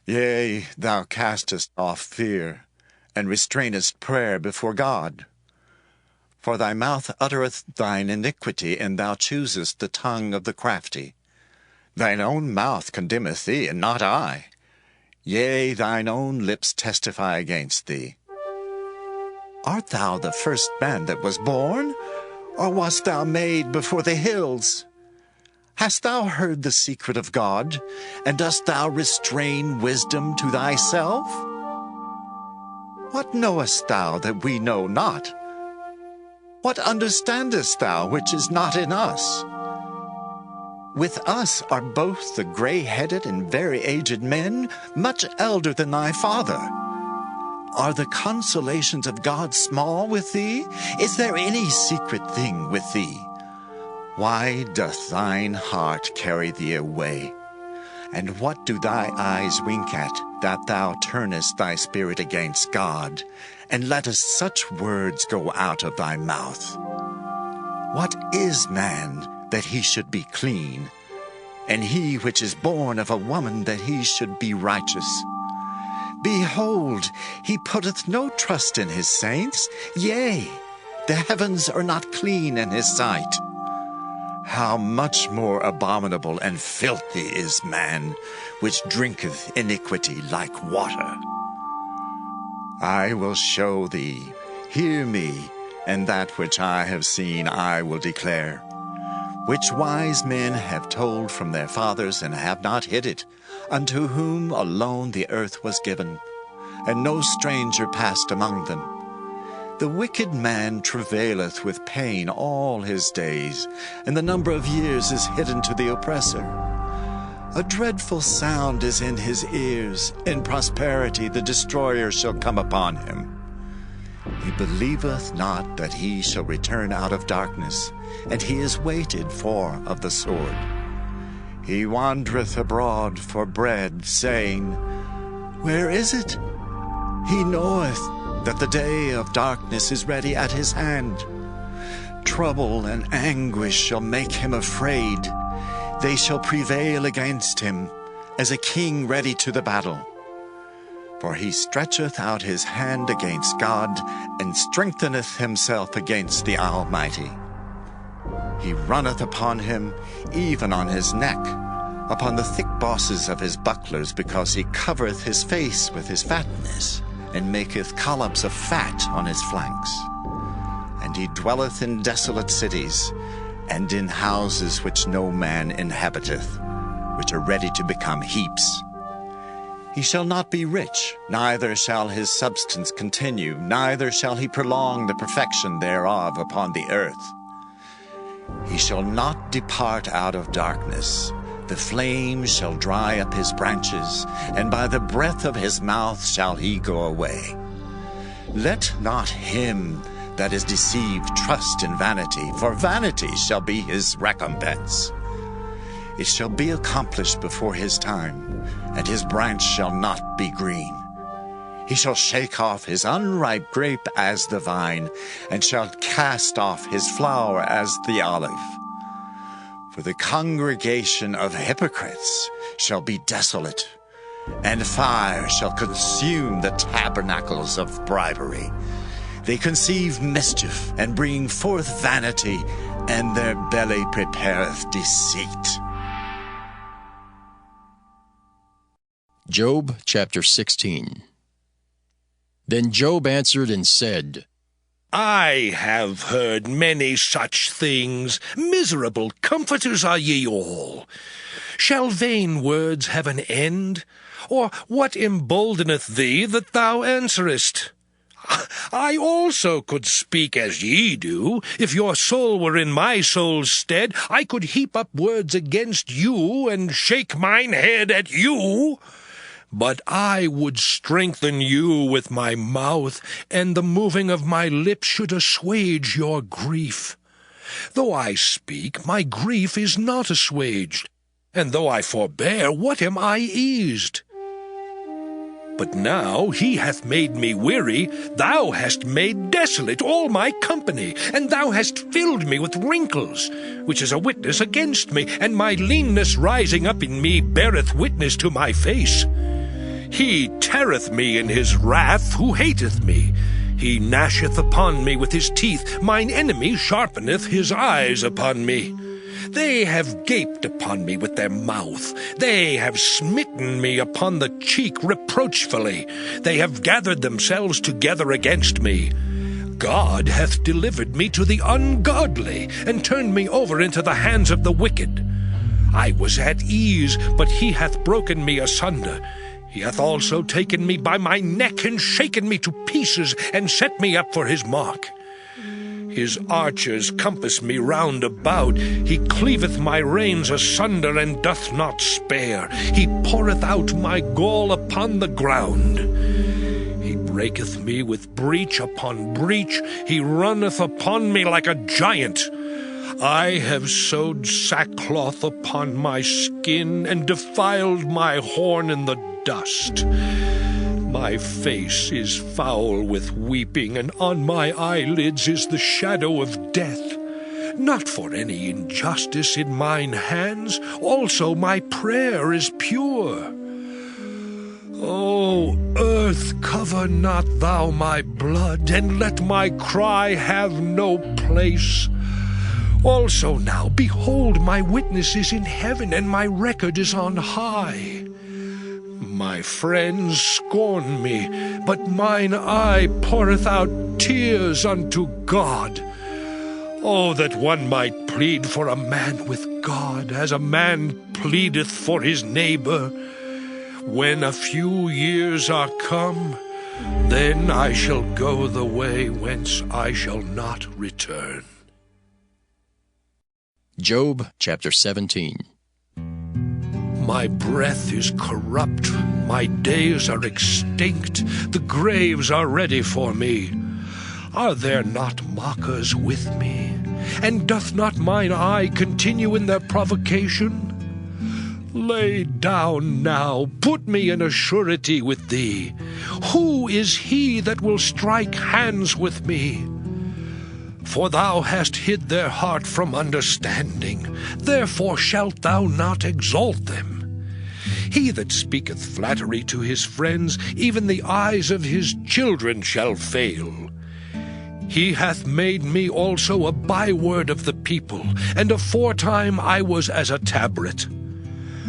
Speaker 10: Yea, thou castest off fear, and restrainest prayer before God. For thy mouth uttereth thine iniquity, and thou choosest the tongue of the crafty. Thine own mouth condemneth thee, and not I. Yea, thine own lips testify against thee. Art thou the first man that was born, or wast thou made before the hills? Hast thou heard the secret of God, and dost thou restrain wisdom to thyself? What knowest thou that we know not? What understandest thou which is not in us? With us are both the gray-headed and very aged men, much elder than thy father. Are the consolations of God small with thee? Is there any secret thing with thee? Why doth thine heart carry thee away? And what do thy eyes wink at, that thou turnest thy spirit against God, and lettest such words go out of thy mouth? What is man, that he should be clean, and he which is born of a woman, that he should be righteous? Behold, he putteth no trust in his saints, yea, the heavens are not clean in his sight. How much more abominable and filthy is man, which drinketh iniquity like water. I will show thee, hear me, and that which I have seen I will declare, which wise men have told from their fathers, and have not hid it, unto whom alone the earth was given, and no stranger passed among them. The wicked man travaileth with pain all his days, and the number of years is hidden to the oppressor. A dreadful sound is in his ears. In prosperity the destroyer shall come upon him. He believeth not that he shall return out of darkness, and he is waited for of the sword. He wandereth abroad for bread, saying, Where is it? He knoweth that the day of darkness is ready at his hand. Trouble and anguish shall make him afraid. They shall prevail against him, as a king ready to the battle. For he stretcheth out his hand against God, and strengtheneth himself against the Almighty. He runneth upon him, even on his neck, upon the thick bosses of his bucklers, because he covereth his face with his fatness, and maketh collops of fat on his flanks. And he dwelleth in desolate cities, and in houses which no man inhabiteth, which are ready to become heaps. He shall not be rich, neither shall his substance continue, neither shall he prolong the perfection thereof upon the earth. He shall not depart out of darkness. The flames shall dry up his branches, and by the breath of his mouth shall he go away. Let not him that is deceived trust in vanity, for vanity shall be his recompense. It shall be accomplished before his time, and his branch shall not be green. He shall shake off his unripe grape as the vine, and shall cast off his flower as the olive. For the congregation of hypocrites shall be desolate, and fire shall consume the tabernacles of bribery. They conceive mischief, and bring forth vanity, and their belly prepareth deceit.
Speaker 1: Job chapter 16. Then Job answered and said,
Speaker 2: I have heard many such things. Miserable comforters are ye all. Shall vain words have an end? Or what emboldeneth thee that thou answerest? I also could speak as ye do. If your soul were in my soul's stead, I could heap up words against you, and shake mine head at you. But I would strengthen you with my mouth, and the moving of my lips should assuage your grief. Though I speak, my grief is not assuaged, and though I forbear, what am I eased? But now he hath made me weary, thou hast made desolate all my company, and thou hast filled me with wrinkles, which is a witness against me, and my leanness rising up in me beareth witness to my face. He teareth me in his wrath who hateth me. He gnasheth upon me with his teeth, mine enemy sharpeneth his eyes upon me. They have gaped upon me with their mouth. They have smitten me upon the cheek reproachfully. They have gathered themselves together against me. God hath delivered me to the ungodly, and turned me over into the hands of the wicked. I was at ease, but he hath broken me asunder. He hath also taken me by my neck, and shaken me to pieces, and set me up for his mark. His archers compass me round about. He cleaveth my reins asunder, and doth not spare. He poureth out my gall upon the ground. He breaketh me with breach upon breach. He runneth upon me like a giant. I have sewed sackcloth upon my skin, and defiled my horn in the dust. My face is foul with weeping, and on my eyelids is the shadow of death. Not for any injustice in mine hands, also my prayer is pure. O earth, cover not thou my blood, and let my cry have no place. Also now, behold, my witness is in heaven, and my record is on high. My friends scorn me, but mine eye poureth out tears unto God. Oh, that one might plead for a man with God, as a man pleadeth for his neighbor. When a few years are come, then I shall go the way whence I shall not return.
Speaker 1: Job chapter 17.
Speaker 2: My breath is corrupt, my days are extinct, the graves are ready for me. Are there not mockers with me? And doth not mine eye continue in their provocation? Lay down now, put me in a surety with thee. Who is he that will strike hands with me? For thou hast hid their heart from understanding, therefore shalt thou not exalt them. He that speaketh flattery to his friends, even the eyes of his children shall fail. He hath made me also a byword of the people, and aforetime I was as a tabret.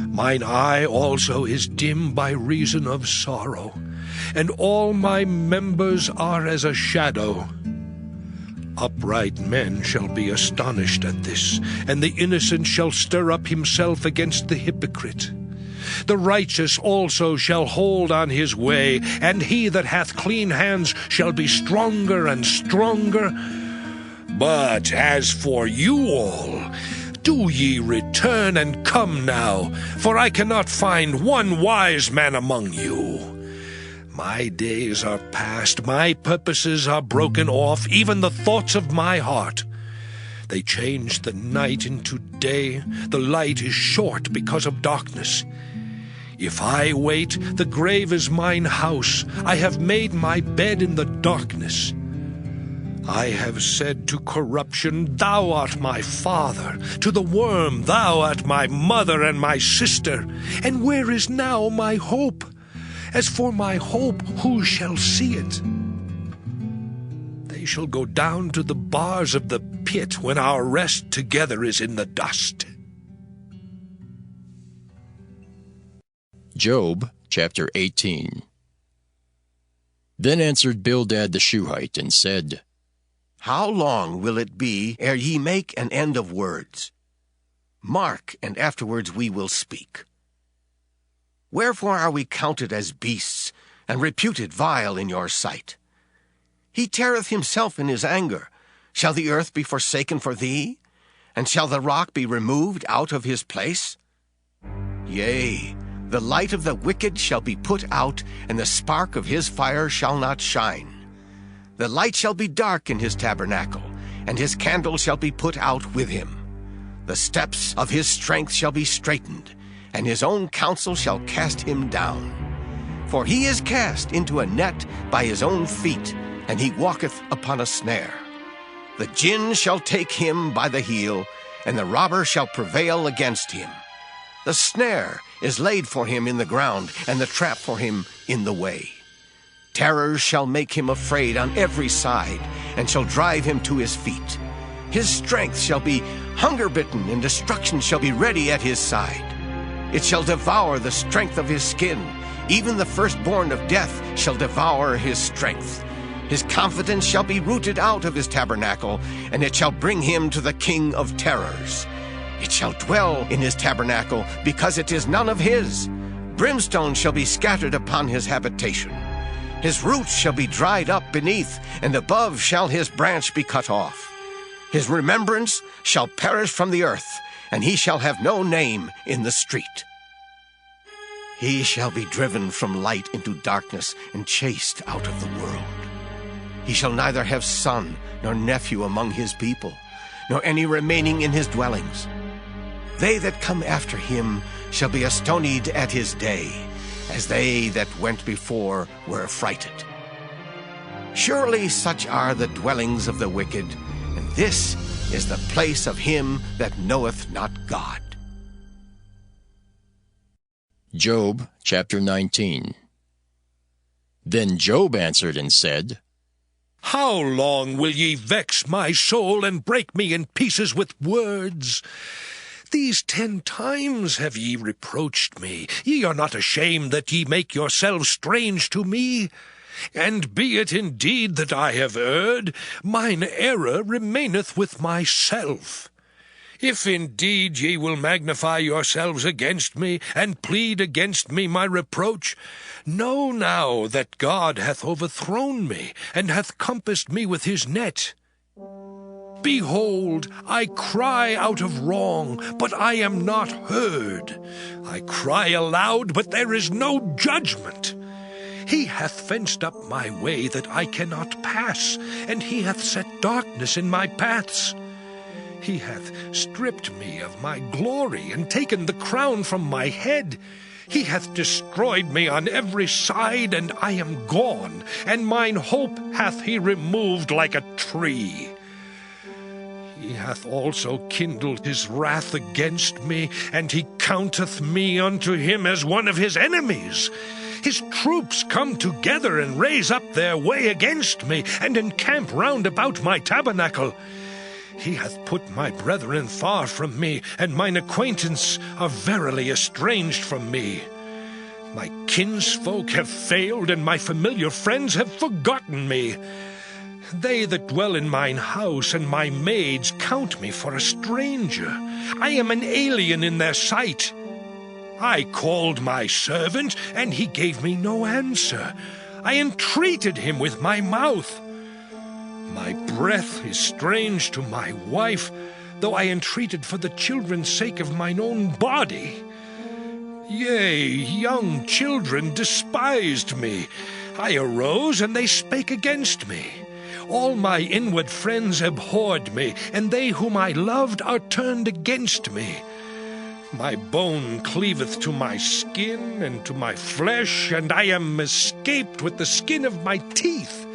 Speaker 2: Mine eye also is dim by reason of sorrow, and all my members are as a shadow. Upright men shall be astonished at this, and the innocent shall stir up himself against the hypocrite. The righteous also shall hold on his way, and he that hath clean hands shall be stronger and stronger. But as for you all, do ye return and come now, for I cannot find one wise man among you. My days are past, my purposes are broken off, even the thoughts of my heart. They change the night into day, the light is short because of darkness. If I wait, the grave is mine house. I have made my bed in the darkness. I have said to corruption, Thou art my father. To the worm, Thou art my mother and my sister. And where is now my hope? As for my hope, who shall see it? They shall go down to the bars of the pit when our rest together is in the dust.
Speaker 1: Job chapter 18. Then answered Bildad the Shuhite, and said,
Speaker 11: How long will it be ere ye make an end of words? Mark, and afterwards we will speak. Wherefore are we counted as beasts, and reputed vile in your sight? He teareth himself in his anger. Shall the earth be forsaken for thee? And shall the rock be removed out of his place? Yea, The light of the wicked shall be put out, and the spark of his fire shall not shine. The light shall be dark in his tabernacle, and his candle shall be put out with him. The steps of his strength shall be straightened, and his own counsel shall cast him down. For he is cast into a net by his own feet, and he walketh upon a snare. The gin shall take him by the heel, and the robber shall prevail against him. The snare is laid for him in the ground, and the trap for him in the way. Terrors shall make him afraid on every side, and shall drive him to his feet. His strength shall be hunger-bitten, and destruction shall be ready at his side. It shall devour the strength of his skin. Even the firstborn of death shall devour his strength. His confidence shall be rooted out of his tabernacle, and it shall bring him to the king of terrors. It shall dwell in his tabernacle, because it is none of his. Brimstone shall be scattered upon his habitation. His roots shall be dried up beneath, and above shall his branch be cut off. His remembrance shall perish from the earth, and he shall have no name in the street. He shall be driven from light into darkness, and chased out of the world. He shall neither have son nor nephew among his people, nor any remaining in his dwellings. They that come after him shall be astonied at his day, as they that went before were affrighted. Surely such are the dwellings of the wicked, and this is the place of him that knoweth not God.
Speaker 1: Job chapter 19. Then Job answered and said,
Speaker 2: How long will ye vex my soul, and break me in pieces with words? These 10 times have ye reproached me. Ye are not ashamed that ye make yourselves strange to me. And be it indeed that I have erred, mine error remaineth with myself. If indeed ye will magnify yourselves against me, and plead against me my reproach, know now that God hath overthrown me, and hath compassed me with his net. Behold, I cry out of wrong, but I am not heard. I cry aloud, but there is no judgment. He hath fenced up my way that I cannot pass, and he hath set darkness in my paths. He hath stripped me of my glory, and taken the crown from my head. He hath destroyed me on every side, and I am gone, and mine hope hath he removed like a tree. He hath also kindled his wrath against me, and he counteth me unto him as one of his enemies. His troops come together and raise up their way against me, and encamp round about my tabernacle. He hath put my brethren far from me, and mine acquaintance are verily estranged from me. My kinsfolk have failed, and my familiar friends have forgotten me. They that dwell in mine house and my maids count me for a stranger. I am an alien in their sight. I called my servant, and he gave me no answer. I entreated him with my mouth. My breath is strange to my wife, though I entreated for the children's sake of mine own body. Yea, young children despised me. I arose, and they spake against me. All my inward friends abhorred me, and they whom I loved are turned against me. My bone cleaveth to my skin and to my flesh, and I am escaped with the skin of my teeth.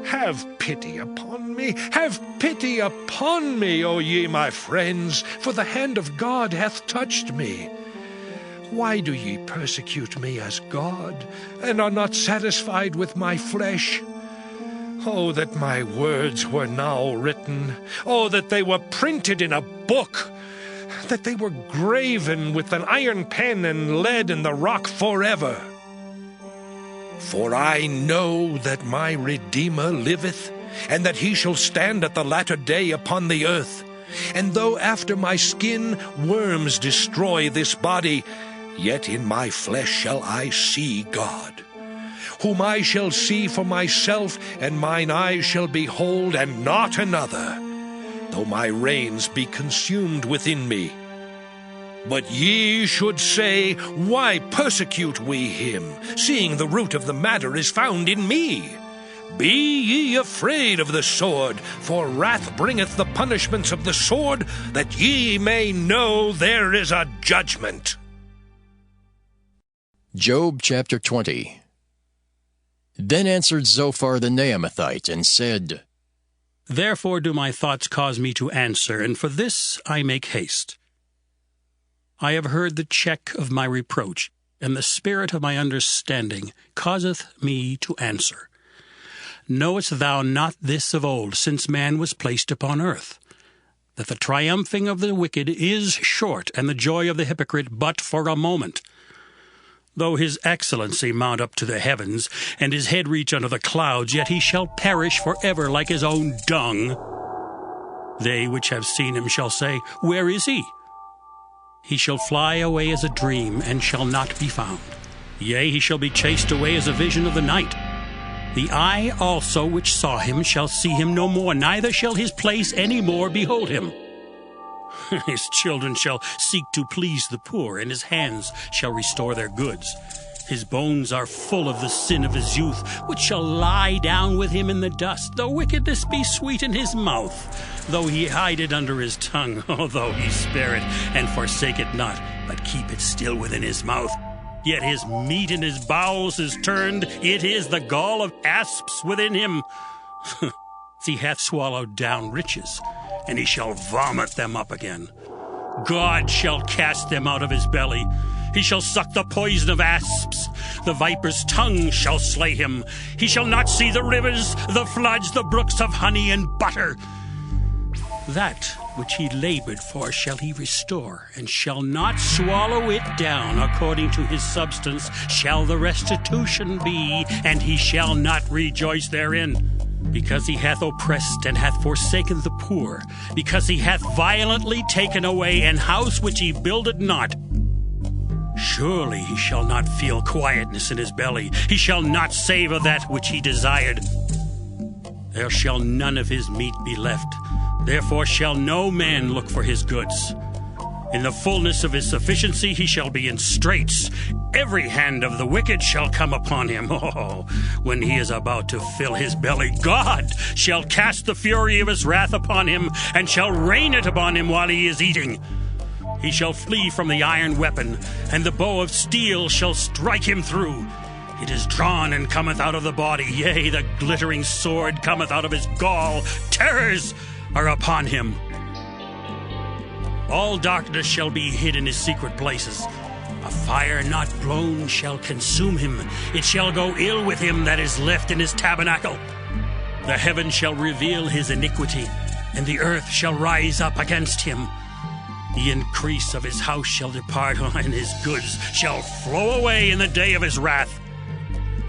Speaker 2: Have pity upon me, have pity upon me, O ye my friends, for the hand of God hath touched me. Why do ye persecute me as God, and are not satisfied with my flesh? Oh, that my words were now written. Oh, that they were printed in a book. That they were graven with an iron pen and lead in the rock forever. For I know that my Redeemer liveth, and that he shall stand at the latter day upon the earth. And though after my skin worms destroy this body, yet in my flesh shall I see God, whom I shall see for myself, and mine eyes shall behold, and not another, though my reins be consumed within me. But ye should say, Why persecute we him, seeing the root of the matter is found in me? Be ye afraid of the sword, for wrath bringeth the punishments of the sword, that ye may know there is a judgment.
Speaker 1: Job chapter 20. Then answered Zophar the Naamathite, and said,
Speaker 12: Therefore do my thoughts cause me to answer, and for this I make haste. I have heard the check of my reproach, and the spirit of my understanding causeth me to answer. Knowest thou not this of old, since man was placed upon earth, that the triumphing of the wicked is short, and the joy of the hypocrite but for a moment? Though his excellency mount up to the heavens, and his head reach unto the clouds, yet he shall perish for ever like his own dung. They which have seen him shall say, Where is he? He shall fly away as a dream, and shall not be found. Yea, he shall be chased away as a vision of the night. The eye also which saw him shall see him no more, neither shall his place any more behold him. His children shall seek to please the poor, and his hands shall restore their goods. His bones are full of the sin of his youth, which shall lie down with him in the dust. Though wickedness be sweet in his mouth, though he hide it under his tongue, though he spare it and forsake it not, but keep it still within his mouth. Yet his meat in his bowels is turned, it is the gall of asps within him. He hath swallowed down riches, and he shall vomit them up again. God shall cast them out of his belly. He shall suck the poison of asps. The viper's tongue shall slay him. He shall not see the rivers, the floods, the brooks of honey and butter. That which he labored for shall he restore, and shall not swallow it down. According to his substance shall the restitution be, and he shall not rejoice therein. Because he hath oppressed and hath forsaken the poor, because he hath violently taken away an house which he builded not. Surely he shall not feel quietness in his belly. He shall not savour that which he desired. There shall none of his meat be left. Therefore shall no man look for his goods. In the fullness of his sufficiency he shall be in straits. Every hand of the wicked shall come upon him. Oh, when he is about to fill his belly, God shall cast the fury of his wrath upon him, and shall rain it upon him while he is eating. He shall flee from the iron weapon, and the bow of steel shall strike him through. It is drawn and cometh out of the body, yea, the glittering sword cometh out of his gall. Terrors are upon him. All darkness shall be hid in his secret places. A fire not blown shall consume him. It shall go ill with him that is left in his tabernacle. The heaven shall reveal his iniquity, and the earth shall rise up against him. The increase of his house shall depart, and his goods shall flow away in the day of his wrath.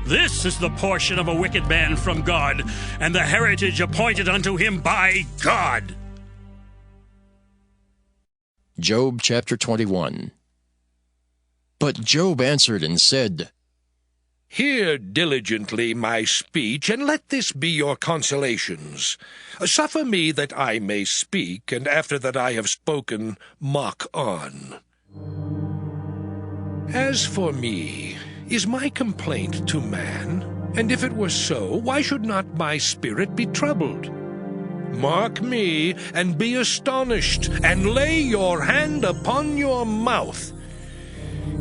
Speaker 12: This is the portion of a wicked man from God, and the heritage appointed unto him by God.
Speaker 1: Job chapter 21. But Job answered and said,
Speaker 2: Hear diligently my speech, and let this be your consolations. Suffer me that I may speak, and after that I have spoken, mock on. As for me, is my complaint to man? And if it were so, why should not my spirit be troubled? Mark me, and be astonished, and lay your hand upon your mouth.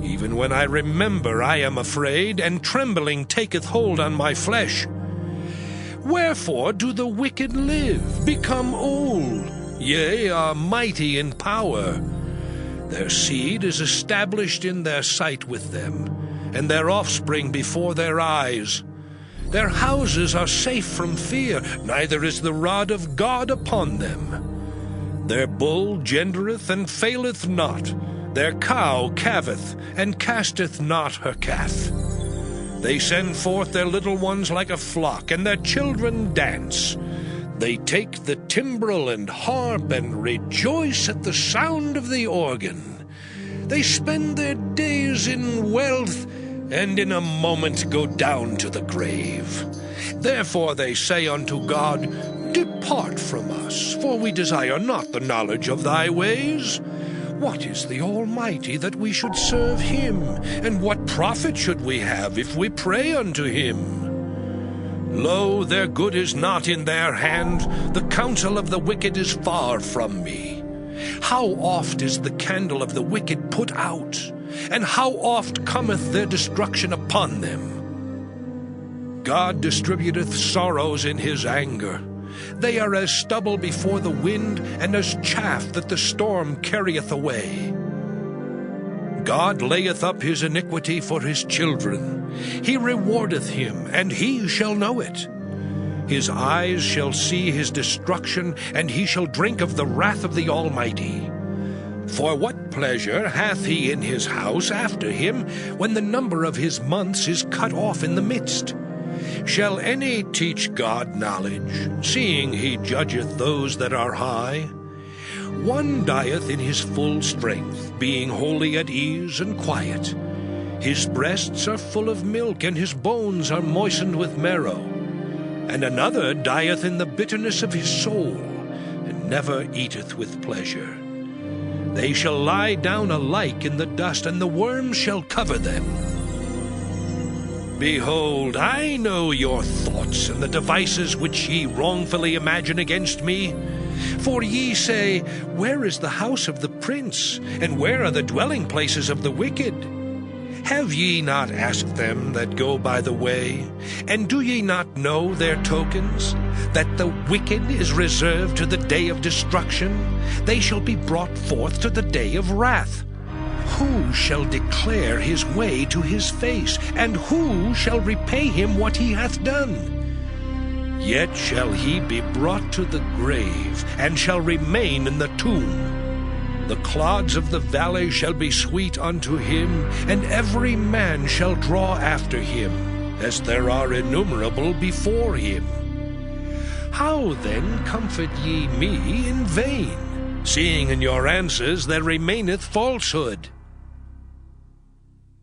Speaker 2: Even when I remember, I am afraid, and trembling taketh hold on my flesh. Wherefore do the wicked live, become old, yea, are mighty in power? Their seed is established in their sight with them, and their offspring before their eyes. Their houses are safe from fear, neither is the rod of God upon them. Their bull gendereth and faileth not. Their cow calveth, and casteth not her calf. They send forth their little ones like a flock, and their children dance. They take the timbrel and harp, and rejoice at the sound of the organ. They spend their days in wealth, and in a moment go down to the grave. Therefore they say unto God, Depart from us, for we desire not the knowledge of thy ways. What is the Almighty that we should serve him? And what profit should we have if we pray unto him? Lo, their good is not in their hand, the counsel of the wicked is far from me. How oft is the candle of the wicked put out, and how oft cometh their destruction upon them? God distributeth sorrows in his anger. They are as stubble before the wind, and as chaff that the storm carrieth away. God layeth up his iniquity for his children. He rewardeth him, and he shall know it. His eyes shall see his destruction, and he shall drink of the wrath of the Almighty. For what pleasure hath he in his house after him, when the number of his months is cut off in the midst? Shall any teach God knowledge, seeing he judgeth those that are high? One dieth in his full strength, being wholly at ease and quiet. His breasts are full of milk, and his bones are moistened with marrow. And another dieth in the bitterness of his soul, and never eateth with pleasure. They shall lie down alike in the dust, and the worms shall cover them. Behold, I know your thoughts, and the devices which ye wrongfully imagine against me. For ye say, Where is the house of the prince, and where are the dwelling places of the wicked? Have ye not asked them that go by the way? And do ye not know their tokens? That the wicked is reserved to the day of destruction? They shall be brought forth to the day of wrath. Who shall declare his way to his face? And who shall repay him what he hath done? Yet shall he be brought to the grave, and shall remain in the tomb. The clods of the valley shall be sweet unto him, and every man shall draw after him, as there are innumerable before him. How then comfort ye me in vain, seeing in your answers there remaineth falsehood?